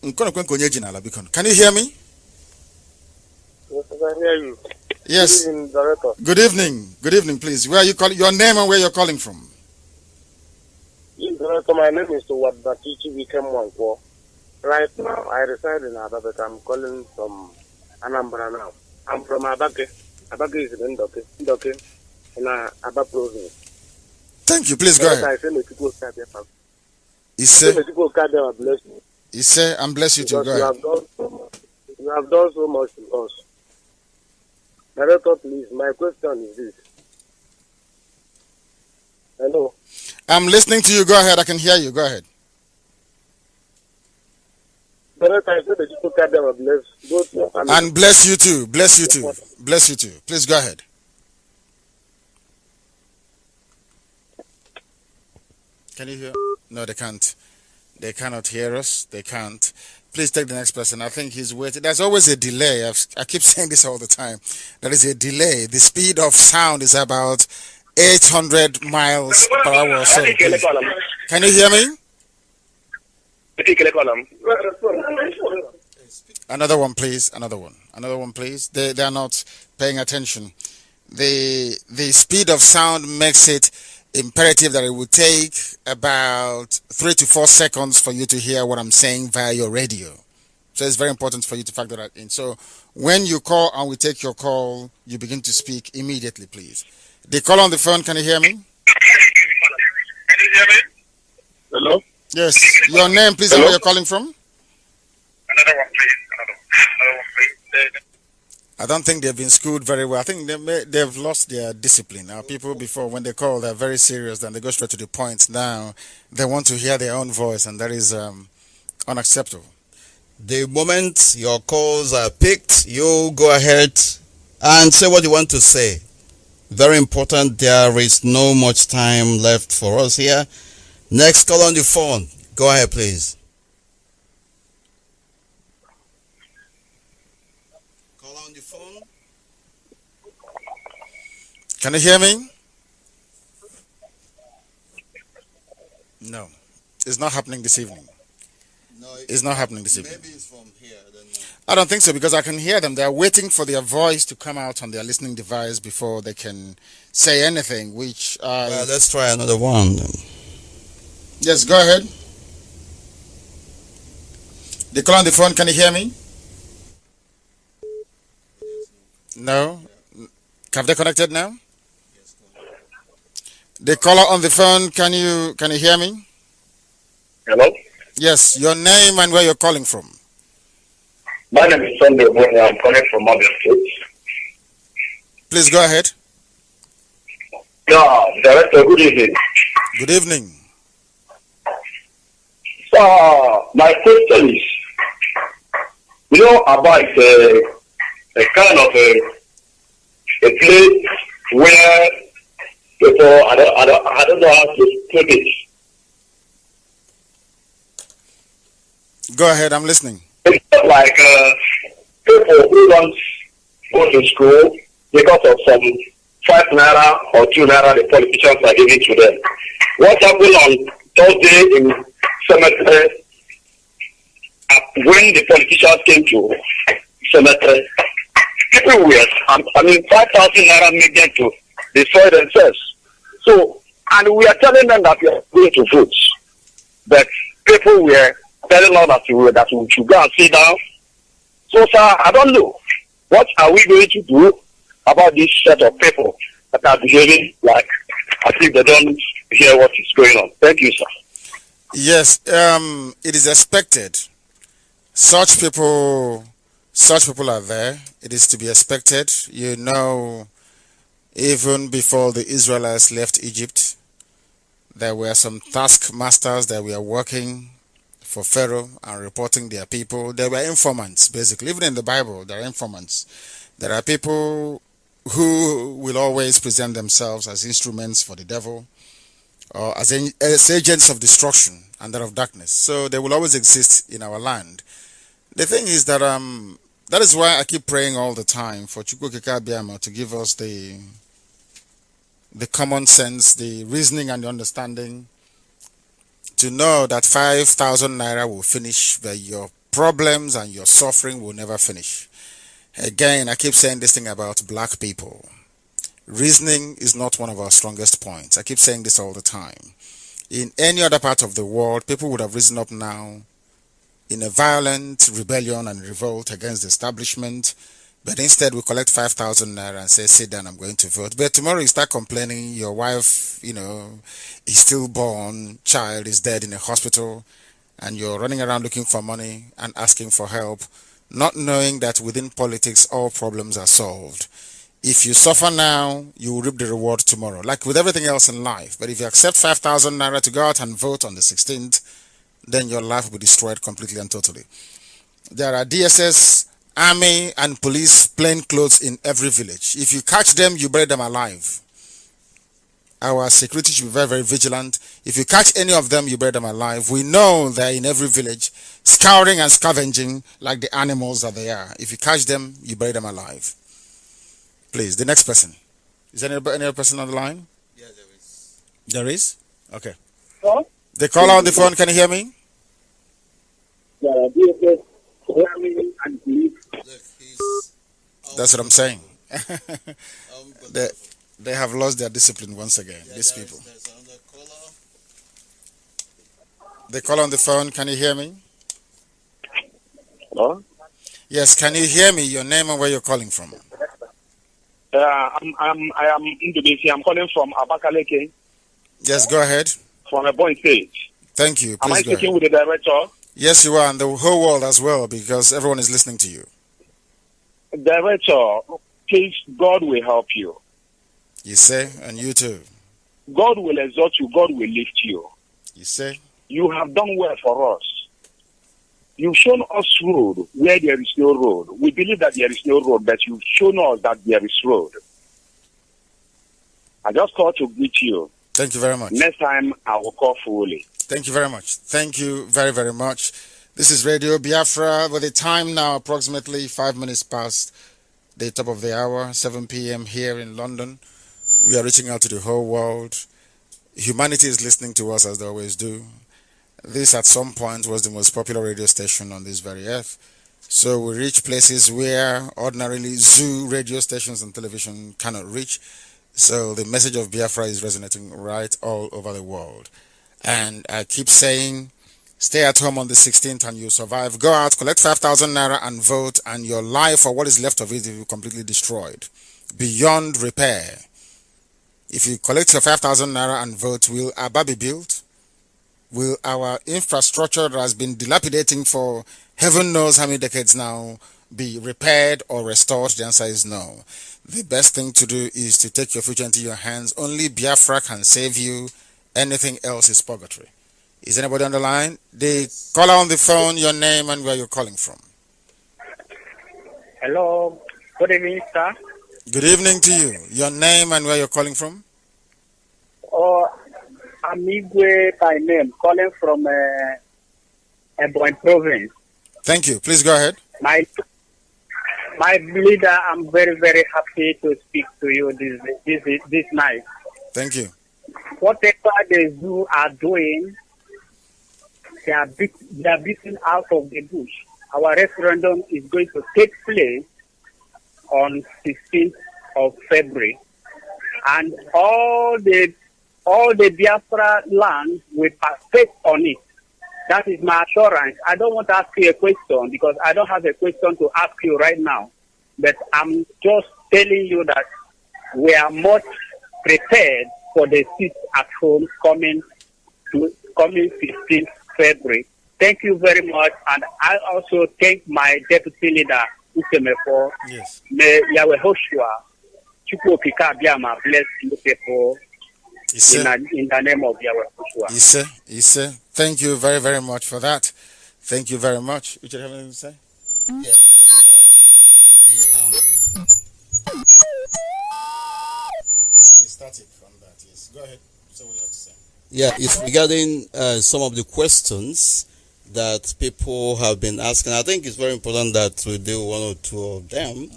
hear me? Yes, I can hear you. Good Yes. evening, Director. Good evening. Good evening, please. Where are you calling? Your name and where you're calling from? Yes, Director, my name is Wadatichi Wikemwanko. Right now, I reside in Aba, but I'm calling from Anambra now. I'm from Abake. Abake is in Ndoke, in Aba province. Thank you. Please go Director, ahead. I say, may people carry them. He Say, said, may people carry them, bless you. he said, and bless you too. Because Go ahead. you have done so much to us. Director, please, my question is this. Hello. I'm listening to you. Go ahead. I can hear you. Go ahead. Director, I say, may people carry them, bless both your family. And bless you too. Bless you too. Bless you too. Please go ahead. Can you hear? No, they can't. They cannot hear us. They can't. Please take the next person. I think he's waiting. There's always a delay. I keep saying this all the time. There is a delay. The speed of sound is about 800 miles per hour or so. Please. Can you hear me? Another one, please. Another one. Another one, please. They are not paying attention. The speed of sound makes it imperative that it will take about 3 to 4 seconds for you to hear what I'm saying via your radio. So it's very important for you to factor that in. So when you call and we take your call, you begin to speak immediately, please. The call on the phone, can you hear me? Can you hear me? Hello? Yes. Your name, please, and where you're calling from? Another one, please. Another one, please. I don't think they've been schooled very well. I think they've lost their discipline. Now, people before, when they call, they're very serious, then they go straight to the point. Now, they want to hear their own voice, and that is unacceptable. The moment your calls are picked, you go ahead and say what you want to say. Very important. There is no much time left for us here. Next call on the phone. Go ahead, please. Call on the phone. Can you hear me? No. It's not happening this evening. No, It's not happening this evening. maybe it's from here. I don't know. I don't think so because I can hear them. They're waiting for their voice to come out on their listening device before they can say anything, which... Well, let's try another one. Yes, go ahead. The call on the phone, can you hear me? No? Have they connected now? The caller on the phone, can you hear me? Hello? Yes, your name and where you're calling from. My name is Sunday Boni. I'm calling from Mobile State. Please go ahead. Yeah, Director, good evening. Good evening. So, my question is, you know about a kind of a place where people, I don't know how to put it. Go ahead, I'm listening. It's not like people who don't go to school because of some 5 naira or 2 naira the politicians are giving to them. What happened on Thursday in cemetery when the politicians came to cemetery, people were, 5,000 naira made them to destroy themselves. So, and we are telling them that we are going to vote, but people were telling us that we should go and sit down. So, sir, I don't know. What are we going to do about this set of people that are behaving like as if they don't hear what is going on? Thank you, sir. Yes, it is expected. Such people are there. It is to be expected. You know, even before the Israelites left Egypt, there were some taskmasters that were working for Pharaoh and reporting their people. They were informants, basically. Even in the Bible, there are informants. There are people who will always present themselves as instruments for the devil or as agents of destruction and that of darkness. So they will always exist in our land. The thing is that that is why I keep praying all the time for Chukwukika Abiyama to give us the common sense, the reasoning and the understanding to know that 5,000 naira will finish, but your problems and your suffering will never finish. Again, I keep saying this thing about black people. Reasoning is not one of our strongest points. I keep saying this all the time. In any other part of the world, people would have risen up now in a violent rebellion and revolt against the establishment. But instead, we collect 5,000 naira and say, sit down, I'm going to vote. But tomorrow you start complaining, your wife, is stillborn, child is dead in a hospital, and you're running around looking for money and asking for help, not knowing that within politics, all problems are solved. If you suffer now, you will reap the reward tomorrow, like with everything else in life. But if you accept 5,000 naira to go out and vote on the 16th, then your life will be destroyed completely and totally. There are DSS, army, and police plain clothes in every village. If you catch them, you bury them alive. Our security should be very, very vigilant. If you catch any of them, you bury them alive. We know they're in every village, scouring and scavenging like the animals that they are. If you catch them, you bury them alive. Please, the next person. Is there any other person on the line? Yeah, there is. There is? Okay. Huh? The caller on the phone, can you hear me? Yeah, DSS, programming and police. Look, he's That's what I'm saying. unbelievable. They have lost their discipline once again, Yeah, these people. There's another caller. The caller on the phone, can you hear me? Hello? Yes, can you hear me? Your name and where you're calling from? I am Indonesia. I'm calling from Abakaleke, Yes, go ahead. from a point stage. Thank you. Am I Please go speaking ahead. with the director? Yes, you are, and the whole world as well, because everyone is listening to you. Director, please, God will help you. You say, and you too. God will exalt you. God will lift you. You say, You have done well for us. You've shown us road where there is no road. We believe that there is no road, but you've shown us that there is road. I just called to greet you. thank you very much. Next time, I will call fully. Thank you very much. Thank you very, very much. This is Radio Biafra with the time now approximately 5 minutes past the top of the hour, 7 p.m. here in London. We are reaching out to the whole world. Humanity is listening to us as they always do. This at some point was the most popular radio station on this very earth. So we reach places where ordinarily zoo radio stations and television cannot reach. So the message of Biafra is resonating right all over the world. And I keep saying, stay at home on the 16th and you'll survive. Go out, collect 5,000 naira and vote, and your life or what is left of it will be completely destroyed, beyond repair. If you collect your 5,000 naira and vote, will Aba be built? Will our infrastructure that has been dilapidating for heaven knows how many decades now be repaired or restored? The answer is no. The best thing to do is to take your future into your hands. Only Biafra can save you. Anything else is purgatory. Is anybody on the line? The caller on the phone, your name and where you're calling from. Hello. Good evening, sir. Good evening to you. Your name and where you're calling from? I'm Igwe by name, calling from Ebonyi province. Thank you. Please go ahead. My leader, I'm very, very happy to speak to you this night. Thank you. Whatever they are doing, they are beaten out of the bush. Our referendum is going to take place on 16th of February, and all the Biafra land will partake on it. That is my assurance. I don't want to ask you a question because I don't have a question to ask you right now. But I'm just telling you that we are much prepared for the seat at home coming 15th February. Thank you very much. And I also thank my deputy leader, Usemefo. Yes. May Yahweh Hoshua, Chukwokika Biama, bless you people in the name of Yahweh Hoshua. Ise. Thank you very, very much for that. Thank you very much. Would you have anything to say? Yeah. Static from that, yes. Go ahead. So what do you have to say? Yeah, it's regarding some of the questions that people have been asking. I think it's very important that we do one or two of them.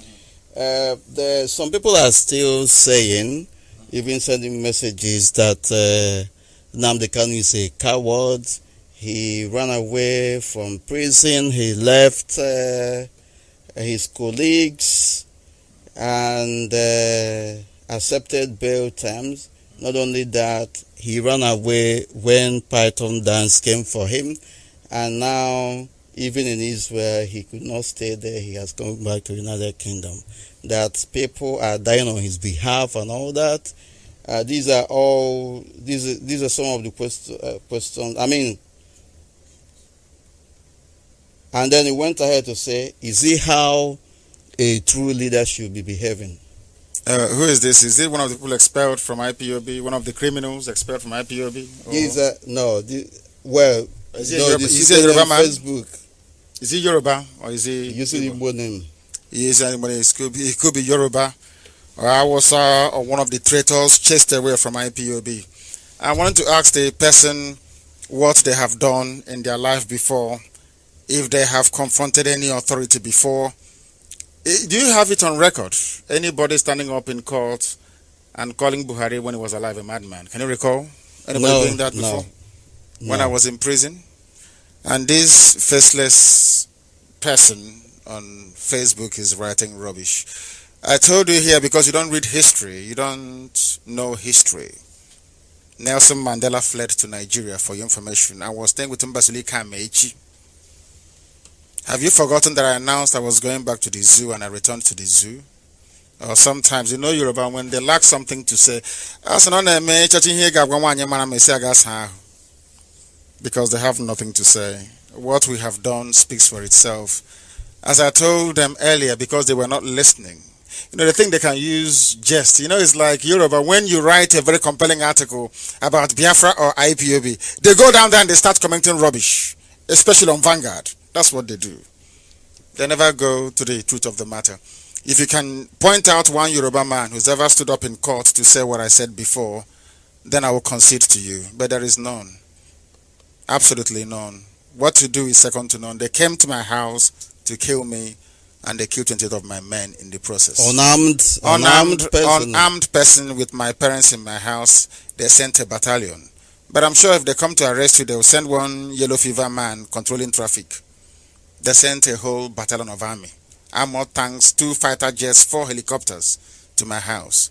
Some people are still saying, even sending messages that Nnamdi Kanu is a coward. He ran away from prison. He left his colleagues and accepted bail terms. Not only that, he ran away when Python Dance came for him, and now even in Israel he could not stay there. He has come back to the United Kingdom. That people are dying on his behalf and all that. These are some of the questions. I mean, and then he went ahead to say, "Is it how a true leader should be behaving?" Who is this? Is it one of the people expelled from IPOB? One of the criminals expelled from IPOB? He's no. Well, Is he no. Yoruba, This is is he a Yoruba on man? Facebook. Is he Yoruba or is he? You see the name. He is anybody. He could be Yoruba or Hausa or one of the traitors chased away from IPOB. I wanted to ask the person what they have done in their life before, if they have confronted any authority before. Do you have it on record? Anybody standing up in court and calling Buhari when he was alive a madman? Can you recall anybody doing that before? No. When I was in prison? And this faceless person on Facebook is writing rubbish. I told you here because you don't read history, you don't know history. Nelson Mandela fled to Nigeria, for your information. I was staying with Mbasulika Meiji. Have you forgotten that I announced I was going back to the zoo and I returned to the zoo? Or sometimes, you know Yoruba, when they lack something to say, because they have nothing to say. What we have done speaks for itself. As I told them earlier, because they were not listening, you know, they think they can use jest. You know, it's like Yoruba, when you write a very compelling article about Biafra or IPOB, they go down there and they start commenting rubbish, especially on Vanguard. That's what they do. They never go to the truth of the matter. If you can point out one Yoruba man who's ever stood up in court to say what I said before, then I will concede to you. But there is none. Absolutely none. What to do is second to none. They came to my house to kill me, and they killed 28 of my men in the process. Unarmed person with my parents in my house. They sent a battalion. But I'm sure if they come to arrest you, they will send one yellow fever man controlling traffic. They sent a whole battalion of army, armored tanks, 2 fighter jets, 4 helicopters to my house.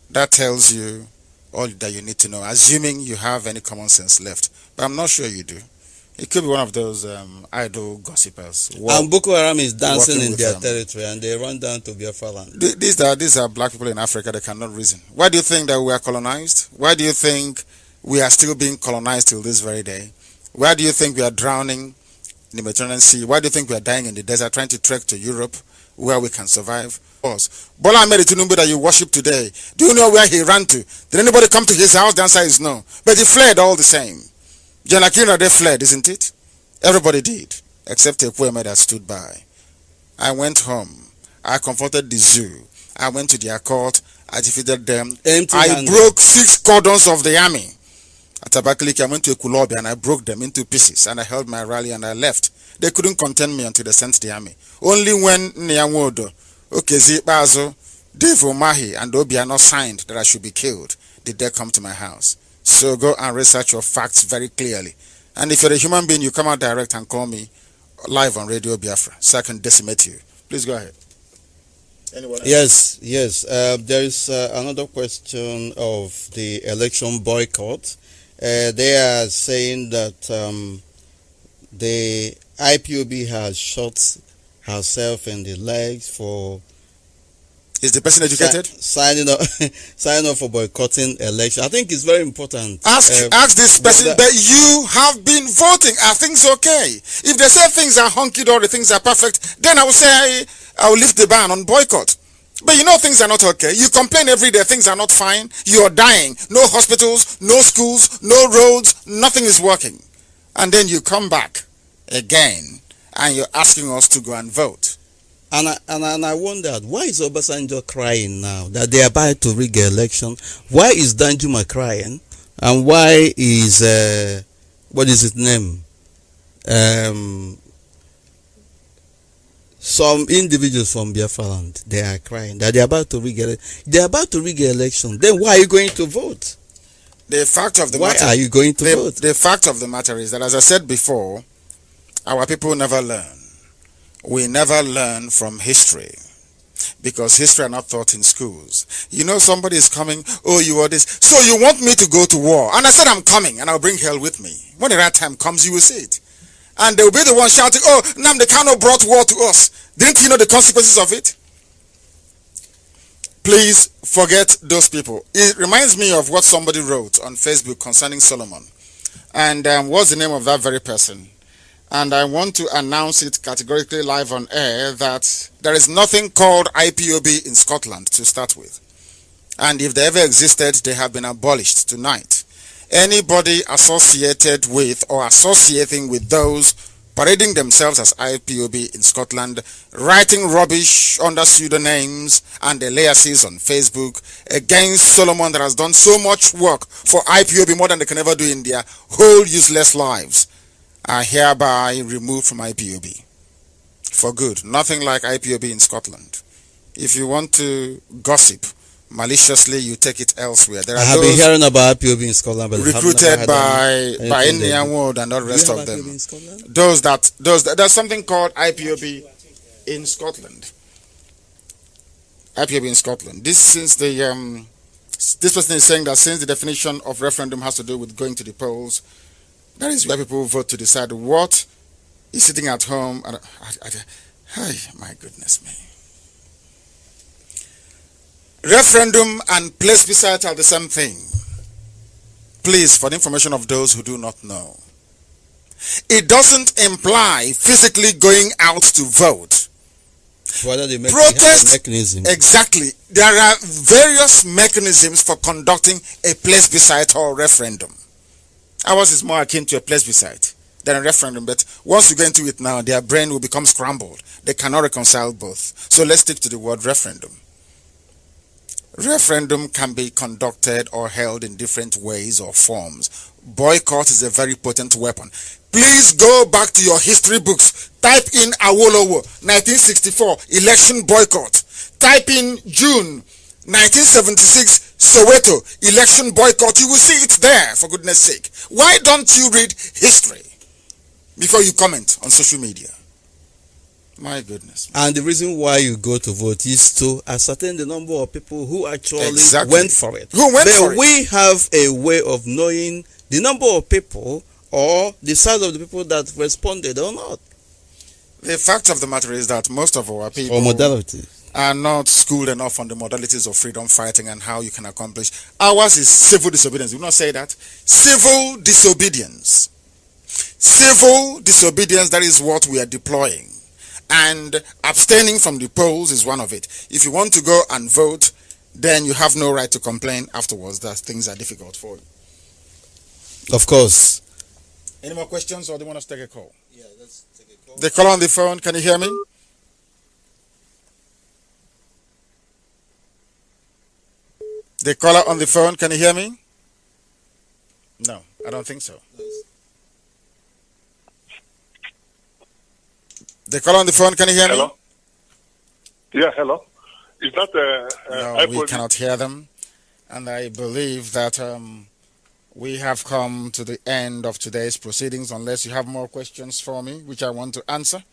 That tells you all that you need to know, assuming you have any common sense left. But I'm not sure you do. It could be one of those idle gossipers. And Boko Haram is dancing in their territory, and they run down to Biafra land. These are black people in Africa that cannot reason. Why do you think that we are colonized? Why do you think we are still being colonized till this very day? Why do you think we are drowning in the Mediterranean Sea? Why do you think we are dying in the desert trying to trek to Europe where we can survive? Bola Ahmed Tinubu that you worship today, do you know where he ran to? Did anybody come to his house? The answer is no. But he fled all the same. Janakina, they fled, isn't it? Everybody did, except Ekweme that stood by. I went home. I confronted the zoo. I went to their court. I defeated them. I broke 6 cordons of the army. At Abakaliki, I went to Ekulobi and I broke them into pieces, and I held my rally and I left. They couldn't contain me until they sent the army. Only when Nyanwodo, Okezi Bazo, Dave Omahi, and Obiano signed that I should be killed did they come to my house. So go and research your facts very clearly. And if you're a human being, you come out direct and call me live on Radio Biafra so I can decimate you. Please go ahead. Anyone else? Yes. There is another question of the election boycott. They are saying that the IPOB has shot herself in the legs for... Is the person educated? Signing up for boycotting election. I think it's very important. Ask this person, but you have been voting. Are things okay? If they say things are hunky-dory, things are perfect, then I will say I will lift the ban on boycott. But you know things are not okay. You complain every day, things are not fine. You are dying. No hospitals, no schools, no roads, nothing is working. And then you come back again and you're asking us to go and vote. And I wondered, why is Obasanjo crying now that they are about to rig the election? Why is Danjuma crying? And why is, what is his name? Some individuals from Biafra land, they are crying that they are about to rig the election. Then why are you going to vote? The fact of the Why matter, are you going to vote? the fact of the matter is that, as I said before, our people never learn. We never learn from history because history are not taught in schools. You know, somebody is coming, oh, you are this, so you want me to go to war? And I said, I'm coming and I'll bring hell with me. When the right time comes, you will see it. And they will be the one shouting, oh, Nnamdi Kanu brought war to us. Didn't you know the consequences of it? Please forget those people. It reminds me of what somebody wrote on Facebook concerning Solomon. And what's the name of that very person? And I want to announce it categorically live on air that there is nothing called IPOB in Scotland to start with. And if they ever existed, they have been abolished tonight. Anybody associated with or associating with those parading themselves as IPOB in Scotland, writing rubbish under pseudonyms and aliases on Facebook against Solomon that has done so much work for IPOB more than they can ever do in their whole useless lives, are hereby removed from IPOB for good. Nothing like IPOB in Scotland. If you want to gossip maliciously, you take it elsewhere. There are I have been hearing about IPOB in Scotland, but recruited by Indian World and all the rest of them. There's something called IPOB in Scotland. IPOB in Scotland. This person is saying that since the definition of referendum has to do with going to the polls, that is where people vote to decide what is sitting at home. My goodness me. Referendum and plebiscite are the same thing. Please, for the information of those who do not know, it doesn't imply physically going out to vote. Protest mechanism. Exactly. There are various mechanisms for conducting a plebiscite or referendum. Ours is more akin to a plebiscite than a referendum, but once you get into it now, their brain will become scrambled. They cannot reconcile both. So let's stick to the word referendum. Referendum can be conducted or held in different ways or forms. Boycott is a very potent weapon. Please go back to your history books. Type in Awolowo, 1964, election boycott. Type in June 1976, Soweto, election boycott. You will see it there, for goodness sake. Why don't you read history before you comment on social media? My goodness. And the reason why you go to vote is to ascertain the number of people who actually went for it. But we have a way of knowing the number of people or the size of the people that responded or not. The fact of the matter is that most of our people or modality are not schooled enough on the modalities of freedom fighting and how you can accomplish. Ours is civil disobedience. You not say that? Civil disobedience. Civil disobedience, that is what we are deploying. And abstaining from the polls is one of it. If you want to go and vote, then you have no right to complain afterwards that things are difficult for you. Of course. Any more questions, or do you want us to take a call? Yeah, let's take a call. The caller on the phone, can you hear me? The caller on the phone, can you hear me? No, I don't think so. The caller on the phone, can you hear me? Hello? Yeah, hello. Is that no, we cannot hear them. And I believe that we have come to the end of today's proceedings, unless you have more questions for me, which I want to answer.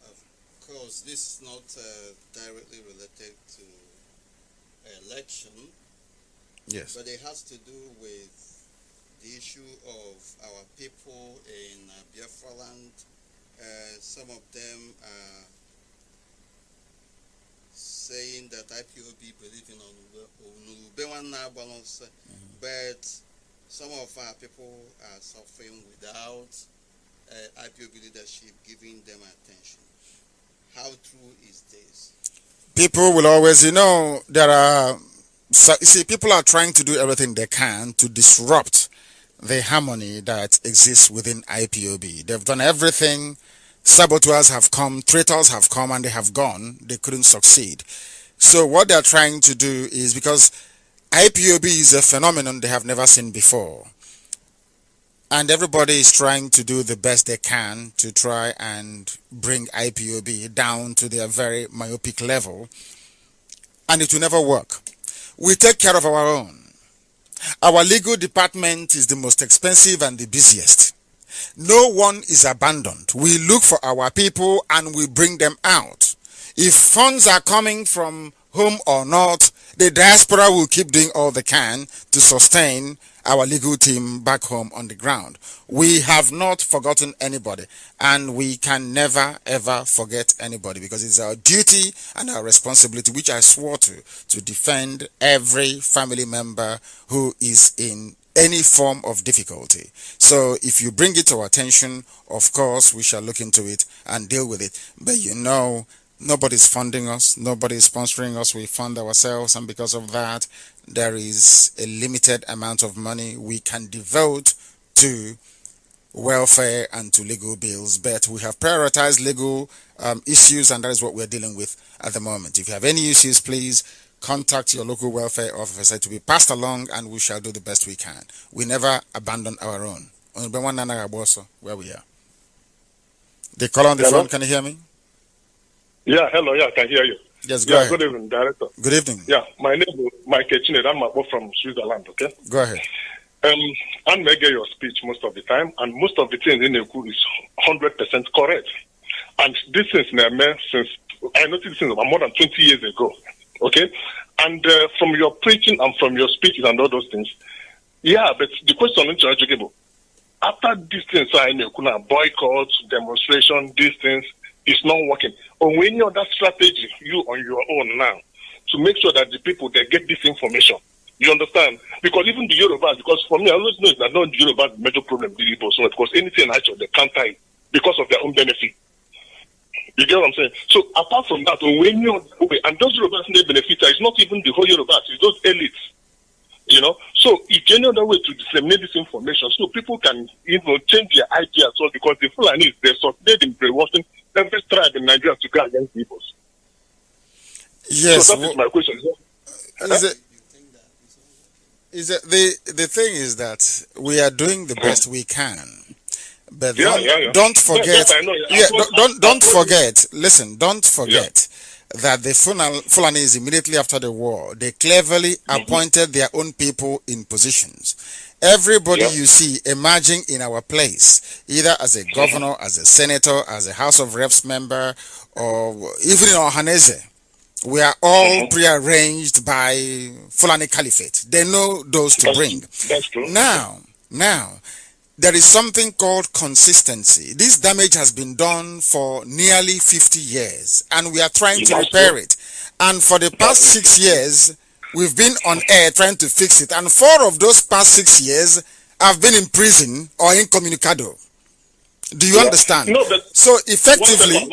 Of course, this is not directly related to election. Yes. But it has to do with the issue of our people in Biafra land. Some of them are saying that IPOB believe in Onubewana balance, but some of our people are suffering without IPOB leadership giving them attention. How true is this? People will always, there are, people are trying to do everything they can to disrupt the harmony that exists within IPOB. They've done everything. Saboteurs have come, traitors have come, and they have gone. They couldn't succeed. So what they're trying to do is, because IPOB is a phenomenon they have never seen before, and everybody is trying to do the best they can to try and bring IPOB down to their very myopic level, and it will never work. We take care of our own. Our legal department is the most expensive and the busiest. No one is abandoned. We look for our people and we bring them out. If funds are coming from home or not, the diaspora will keep doing all they can to sustain our legal team back home on the ground. We have not forgotten anybody, and we can never ever forget anybody, because it's our duty and our responsibility, which I swore to defend every family member who is in any form of difficulty. So if you bring it to our attention, of course we shall look into it and deal with it. But nobody's funding us, nobody's sponsoring us, we fund ourselves, and because of that there is a limited amount of money we can devote to welfare and to legal bills. But we have prioritized legal issues, and that is what we're dealing with at the moment. If you have any issues, please contact your local welfare officer to be passed along, and we shall do the best we can. We never abandon our own. Where we are. The caller on the phone, can you hear me? Yeah, hello, yeah, I can hear you. Yes, go ahead. Good evening, Director. Good evening. Yeah, my name is Michael Chinedu. I'm from Switzerland, okay? Go ahead. I may get your speech most of the time, and most of the things in the coup is 100% correct. And this is since I noticed this more than 20 years ago, okay? And from your preaching and from your speeches and all those things, yeah, but the question is, after these things, I know, boycott, demonstration, these things, it's not working. Or any other strategy you on your own now to make sure that the people they get this information. You understand? Because even the Yorubas, because for me, I always know that not the Yorubas major problem the Igbo, so because anything actually they counter it because of their own benefit. You get what I'm saying? So apart from that, when you and those Yorubas they benefit, it's not even the whole Yorubas, it's those elites. You know, so it's any other way to disseminate this information so people can change their ideas. So because the Fulani they succeed in brainwashing every tribe in Nigeria to go against the Igbos. Yes. So that is my question. The thing is that we are doing the best we can, but don't forget. Yes, I know, yeah. Don't forget. Listen, don't forget that the Fulanis immediately after the war, they cleverly appointed their own people in positions. Everybody you see emerging in our place, either as a governor, as a senator, as a House of Reps member, or even in Ohaneze, we are all prearranged by Fulani Caliphate. They know those to bring. That's true. Now, there is something called consistency. This damage has been done for nearly 50 years, and we are trying to repair it. And for the past 6 years, we've been on air trying to fix it. And 4 of those past 6 years have been in prison or incommunicado. Do you understand? No, but so effectively...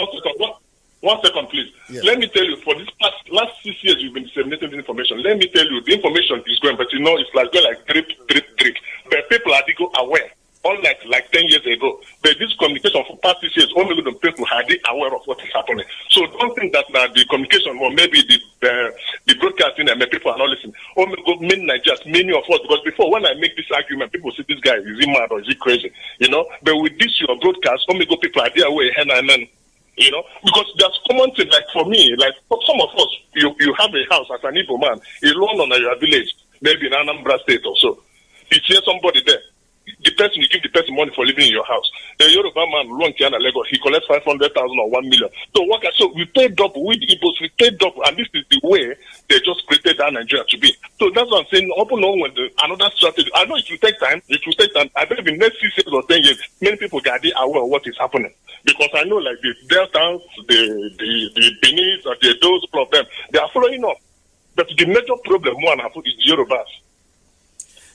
One second, please. Yeah. Let me tell you, for this last 6 years, you've been disseminating the information. Let me tell you, the information is going, but it's like going like drip, drip, drip. But people are aware, unlike like 10 years ago. But this communication for past 6 years, only the people are aware of what is happening. So don't think that the communication or maybe the broadcasting and people are not listening. Only many Nigerians, many of us, because before when I make this argument, people say this guy is he mad or is he crazy, you know? But with this your broadcast, only people are there away hand and then. You know, because there's common thing, like for me, like for some of us, you have a house as an Igbo man, alone on your village, maybe in Anambra State or so. You see somebody there, the person, you give the person money for living in your house. The Yoruba man, Lagos, he collects 500,000 or 1 million. So we pay double, with Igbos, we pay double, and this is the way they just created that Nigeria to be. So that's what I'm saying, open on when another strategy. I know it will take time, I believe in the next 6 years or 10 years, many people get aware of what is happening. Because I know, like the Deltans, the Benis, or those of them, they are following up. But the major problem one is the Yorubas.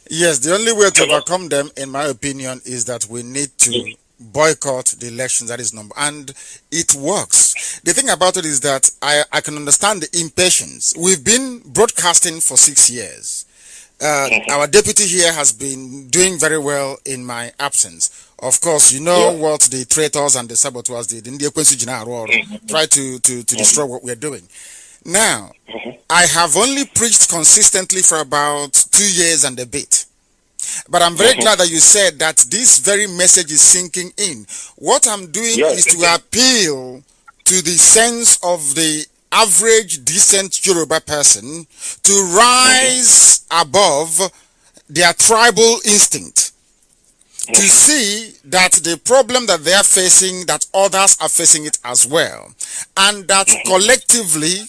Yes, the only way to overcome them, in my opinion, is that we need to boycott the elections. That is number, and it works. The thing about it is that I can understand the impatience. We've been broadcasting for 6 years. Our deputy here has been doing very well in my absence. Of course, you know what the traitors and the saboteurs did. In the try to destroy what we're doing. Now, I have only preached consistently for about 2 years and a bit. But I'm very glad that you said that this very message is sinking in. What I'm doing is to appeal to the sense of the average decent Yoruba person to rise above their tribal instinct to see that the problem that they are facing, that others are facing it as well, and that collectively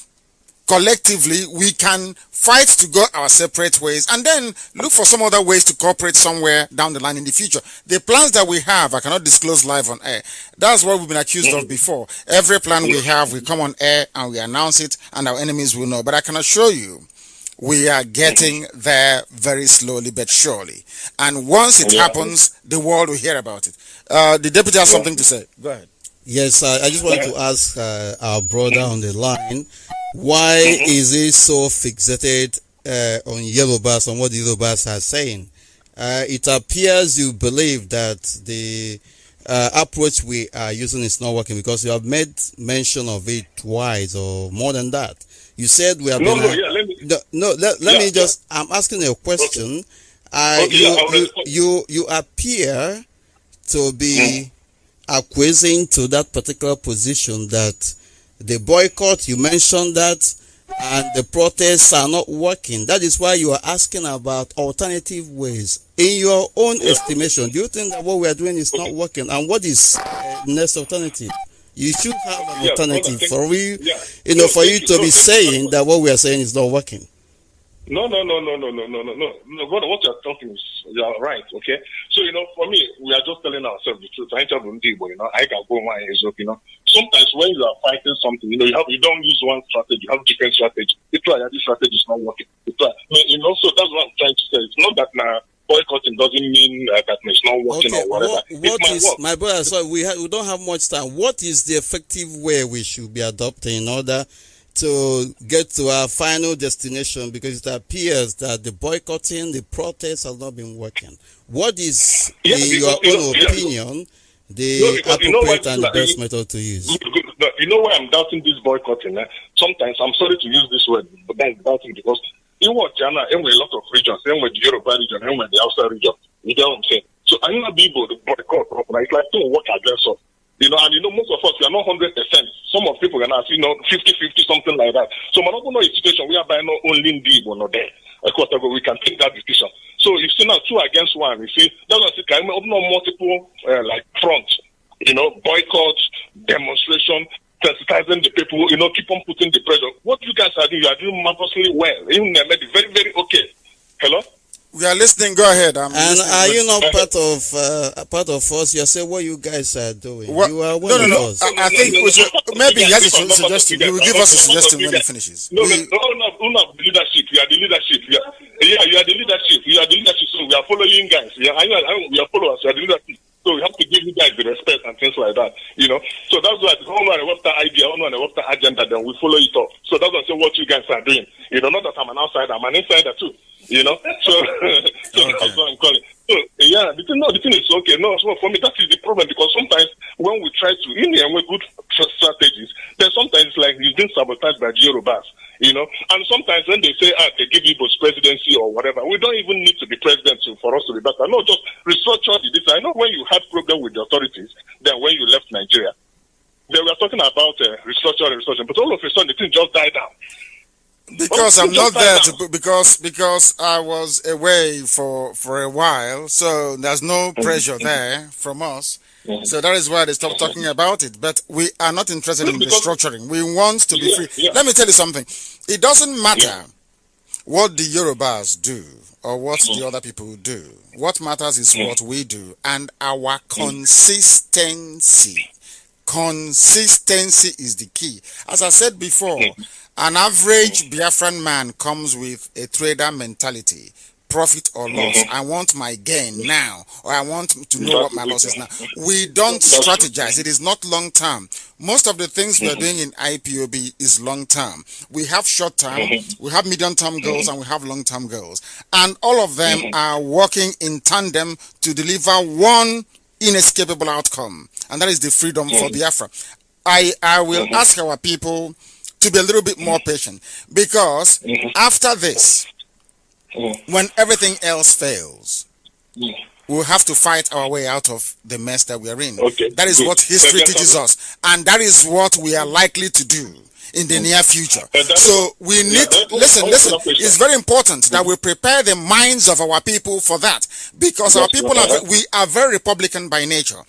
we can fight to go our separate ways and then look for some other ways to cooperate somewhere down the line in the future. The plans that we have, I cannot disclose live on air. That's what we've been accused of before. Every plan we have, we come on air and we announce it and our enemies will know. But I can assure you, we are getting there very slowly but surely. And once it happens, the world will hear about it. The deputy has something to say. Go ahead. Yes, I just wanted to ask our brother on the line, why is he so fixated on Yorubas, on what the Yorubas are saying? It appears you believe that the approach we are using is not working, because you have made mention of it twice or more than that. You said we have let me just, I'm asking a question. You appear to be acquiescing to that particular position, that the boycott, you mentioned that, and the protests are not working. That is why you are asking about alternative ways. In your own estimation, do you think that what we are doing is not working? And what is next alternative? You should have an alternative for you, for you to be saying that what we are saying is not working. No. What you're talking is, you're right, okay? So, for me, we are just telling ourselves the truth. I can go my is up, Sometimes when you are fighting something, you don't use one strategy, you have different strategy. You try that this strategy is not working. You try. So that's what I'm trying to say. It's not that now boycotting doesn't mean that it's not working or whatever. My brother, sorry, we don't have much time. What is the effective way we should be adopting in order to get to our final destination? Because it appears that the boycotting, the protests have not been working. What is, in your own opinion, the appropriate and the best method to use? You know why I'm doubting this boycotting? Sometimes, I'm sorry to use this word, but I'm doubting because in what Jana, and with a lot of regions, and with the Yoruba region, and with the outside region, you know what I'm saying? So I'm not be able to boycott properly. It's like to work against us. And most of us, we are not 100%. Some of people are not, 50-50, something like that. So we're not going to know a situation whereby not only deep or not there. We can take that decision. So you see now 2 against 1, you see, that's what I can open up multiple fronts, boycott, demonstration, sensitizing the people, keep on putting the pressure. What you guys are doing, you are doing marvelously well. Even very, very okay. Hello? We are listening. Go ahead. And are you not part of us? You say what you guys are doing. What? You are one of us. I think we should, maybe he has a suggestion. He will give us a suggestion when he finishes. No, leadership. You are the leadership. You are the leadership. You are the leadership. So we are following guys. We are followers. You are the leadership. So we have to give you guys the respect and things like that. So that's why it's all on a website idea, all on a website agenda. Then we follow it up. So that's what you guys are doing. Not that I'm an outsider. I'm an insider too. So that's what I'm calling. So the thing is okay. No, so for me that is the problem, because sometimes when we try to with good strategies, then sometimes it's been sabotaged by the Yorubas. And sometimes when they say they give Igbo's presidency or whatever, we don't even need to be president for us to be better. No, just restructure this. I know when you had problem with the authorities, then when you left Nigeria, they were talking about restructuring, but all of a sudden the thing just died down. Because I'm not there because I was away for a while, so there's no pressure there from us. So that is why they stopped talking about it. But we are not interested in restructuring. We want to be free. Let me tell you something. It doesn't matter what the Yorubas do or what the other people do. What matters is what we do and our consistency. Consistency is the key. As I said before, an average Biafran man comes with a trader mentality. Profit or loss. I want my gain now, or I want to know what my loss is now. We don't strategize. It is not long term. Most of the things we are doing in IPOB is long term. We have short term, we have medium term goals, and we have long term goals. And all of them are working in tandem to deliver one inescapable outcome, and that is the freedom for Biafra. I will ask our people to be a little bit more patient, because after this, when everything else fails, we'll have to fight our way out of the mess that we are in. That is what history teaches us, and that is what we are likely to do. in the near future. that So we need, listen, it's very important that we prepare the minds of our people for that, because our people we are very Republican by nature.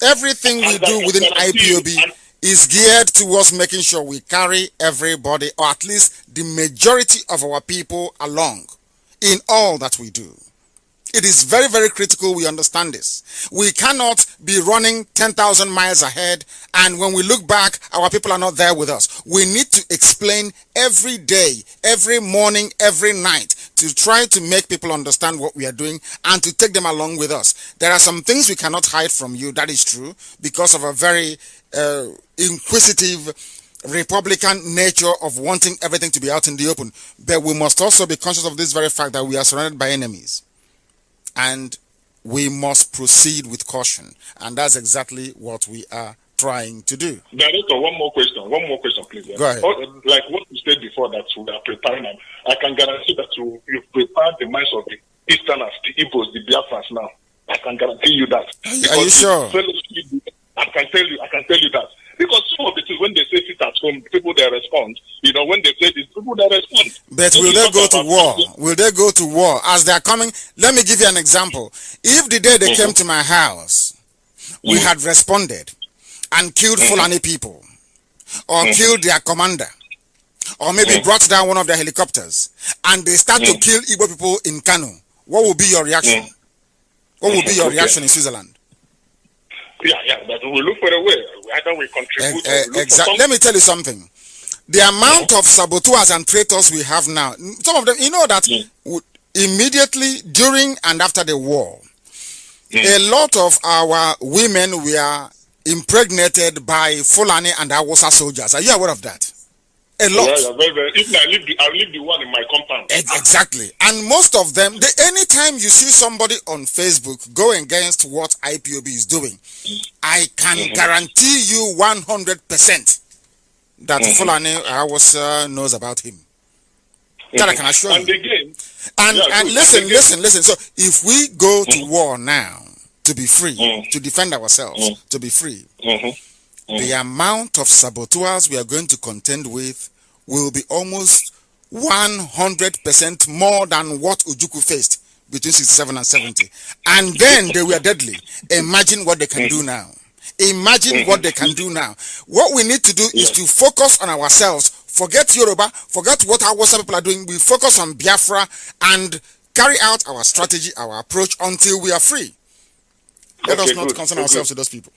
Everything we do within IPOB is geared towards making sure we carry everybody, or at least the majority of our people, along in all that we do. It is very, very critical we understand this. We cannot be running 10,000 miles ahead, and when we look back, our people are not there with us. We need to explain every day, every morning, every night, to try to make people understand what we are doing and to take them along with us. There are some things we cannot hide from you, that is true, because of a very inquisitive Republican nature of wanting everything to be out in the open. But we must also be conscious of this very fact that we are surrounded by enemies, and we must proceed with caution, and that's exactly what we are trying to do. Director, one more question, please. Go ahead. Like what you said before, that we are preparing them. I can guarantee that you've prepared the minds of the Easterners, the Igbos, the Biafrans now. I can guarantee you that. Are you sure? I can tell you that. Because some of the things, when they say sit at home, people they respond. You know, when they say this, people they respond. But will they go to war? Will they go to war as they are coming? Let me give you an example. If the day they came to my house, we had responded and killed Fulani people, or killed their commander, or maybe brought down one of their helicopters, and they start to kill Igbo people in Kanu, what will be your reaction? What will be your reaction in Switzerland? Yeah, but we look for a way. Either we contribute. Exactly. Let me tell you something. The amount of saboteurs and traitors we have now, some of them, you know that immediately during and after the war, a lot of our women were impregnated by Fulani and Hausa soldiers. Are you aware of that? A lot. Yeah, very. Even I leave the one in my compound. Exactly. And most of them, anytime you see somebody on Facebook go against what IPOB is doing, I can guarantee you 100% that Fulani Hausa knows about him. That I can assure and you. Again, and listen. So if we go to war now to be free, to defend ourselves, to be free, the amount of saboteurs we are going to contend with will be almost 100% more than what Ojukwu faced between 67 and 70. And then they were deadly. Imagine what they can do now. Imagine what they can do now. What we need to do is to focus on ourselves. Forget Yoruba, forget what our Hausa people are doing. We focus on Biafra and carry out our strategy, our approach until we are free. Let us not concern ourselves with those people.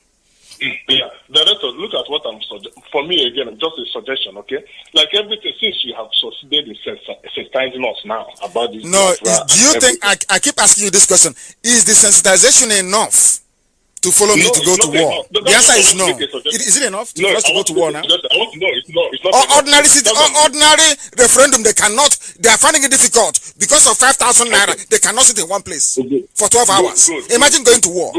Yeah, Director, look at what I'm for me again, just a suggestion, okay? Like everything, since you have succeeded in sensitizing us now about this. No, do you think, I keep asking you this question, is the sensitization enough to follow me to go to war? The answer is no. Is it enough for us to go to war now? I want to know, it's not. Ordinary referendum, they are finding it difficult because of 5,000 naira. They cannot sit in one place for 12 hours. Imagine going to war.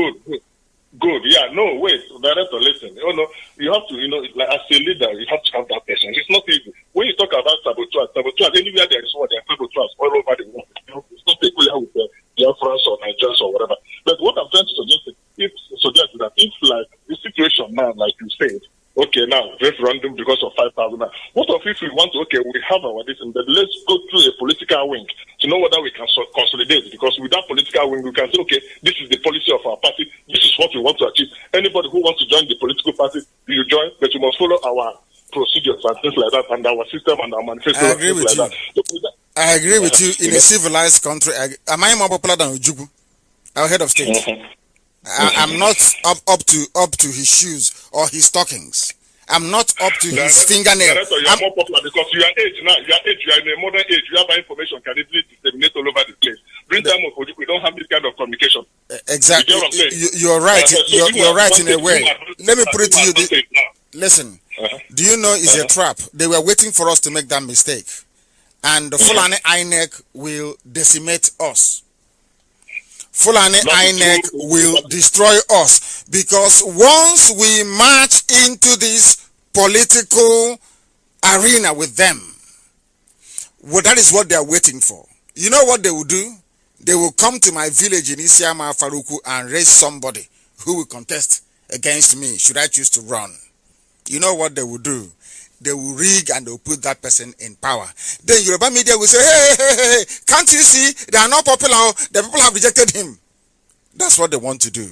Good, yeah, no, wait, Director, listen. You know, you have to, like as a leader, you have to have that patience. It's not easy. When you talk about saboteurs, anywhere there is war, there are saboteurs all over the world. It's not peculiar with France or Nigerians or whatever. But what I'm trying to suggest is that if like the situation now, like you said, okay, now referendum because of 5,000. What if we want to? Okay, we have our this, and then let's go through a political wing to know whether we can consolidate. Because with that political wing, we can say, okay, this is the policy of our party. This is what we want to achieve. Anybody who wants to join the political party, you join, but you must follow our procedures and things like that, and our system and our manifesto. I agree with you. I agree with you. In a civilized country, am I more popular than Ojukwu, our head of state? I'm not up to his shoes or his stockings. I'm not up to his fingernail. You are more popular because you are age now. You are in a modern age. You have information can easily disseminate all over the place. During time of we don't have this kind of communication. Exactly. You're right. You're right in a way. Let me put it to you. Listen. Do you know it's a trap? They were waiting for us to make that mistake, and the Fulani INEC will decimate us. Fulani INEC will destroy us, because once we march into this political arena with them, well, that is what they are waiting for. You know what they will do? They will come to my village in Isiama Faruku and raise somebody who will contest against me should I choose to run. You know what they will do? they will rig and they will put that person in power. Then Yoruba media will say, hey, can't you see? They are not popular. The people have rejected him. That's what they want to do.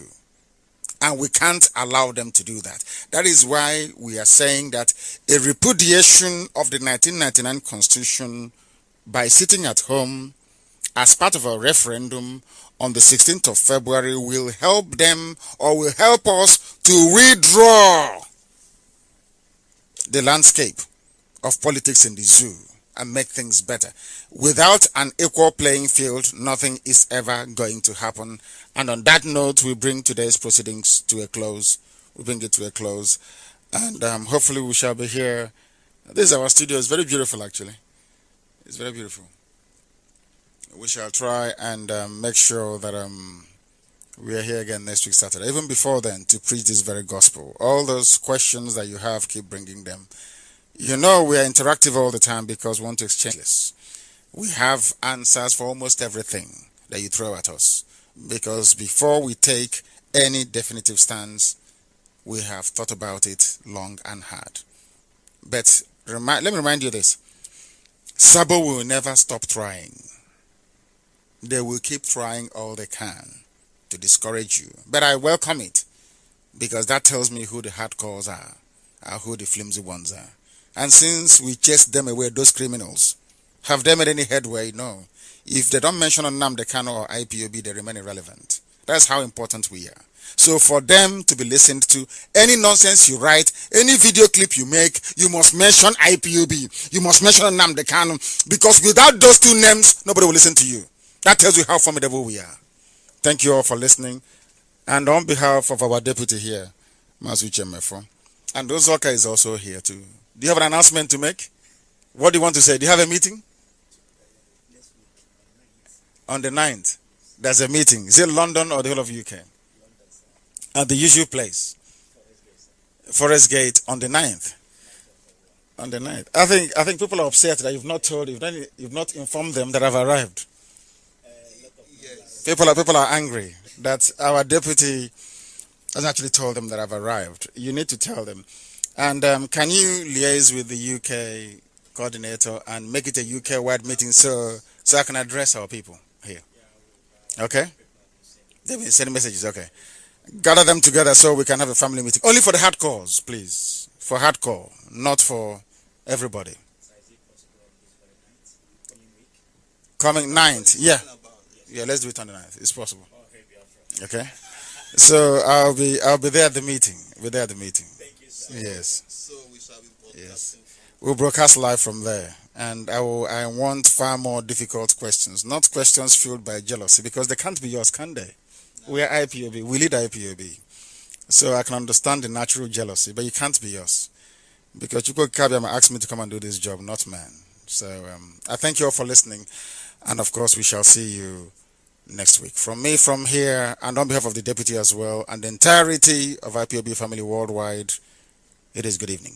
And we can't allow them to do that. That is why we are saying that a repudiation of the 1999 Constitution by sitting at home as part of a referendum on the 16th of February will help them, or will help us to redraw the landscape of politics in the zoo and make things better. Without an equal playing field, nothing is ever going to happen. And on that note, we bring today's proceedings to a close. We bring it to a close. And hopefully we shall be here. This is our studio. It's very beautiful, actually. It's very beautiful. We shall try and make sure that we are here again next week, Saturday. Even before then, to preach this very gospel. All those questions that you have, keep bringing them. You know we are interactive all the time because we want to exchange this. We have answers for almost everything that you throw at us. Because before we take any definitive stance, we have thought about it long and hard. But let me remind you this. Sabo will never stop trying. They will keep trying all they can to discourage you. But I welcome it because that tells me who the hardcores are, who the flimsy ones are. And since we chased them away, those criminals, have they made any headway? No. If they don't mention Nnamdi Kanu or IPOB, they remain irrelevant. That's how important we are. So for them to be listened to, any nonsense you write, any video clip you make, you must mention IPOB. You must mention Nnamdi Kanu, because without those two names, nobody will listen to you. That tells you how formidable we are. Thank you all for listening. And on behalf of our deputy here, Masuche Mefo, and Ozoka is also here too. Do you have an announcement to make? What do you want to say? Do you have a meeting? On the 9th. There's a meeting. Is it London or the whole of UK? At the usual place. Forest Gate on the 9th. On the 9th. I think people are upset that you've not informed them that I've arrived. People are angry that our deputy has actually told them that I've arrived. You need to tell them. And can you liaise with the UK coordinator and make it a UK-wide meeting so I can address our people here? Okay? They've been sending messages, okay. Gather them together so we can have a family meeting. Only for the hardcores, please. For hardcore, not for everybody. Coming 9th, yeah. Yeah, let's do it on the 9th. It's possible. Okay? So I'll be there at the meeting. We'll be there at the meeting. Yes. So we shall be broadcasting. Yes. We'll broadcast live from there. And I want far more difficult questions, not questions fueled by jealousy, because they can't be yours, can they? We are IPOB. We lead IPOB. So I can understand the natural jealousy, but you can't be yours. Because Chuko Kabiama asked me to come and do this job, not man. So I thank you all for listening. And of course, we shall see you next week. From me, from here, and on behalf of the deputy as well, and the entirety of IPOB family worldwide, it is good evening.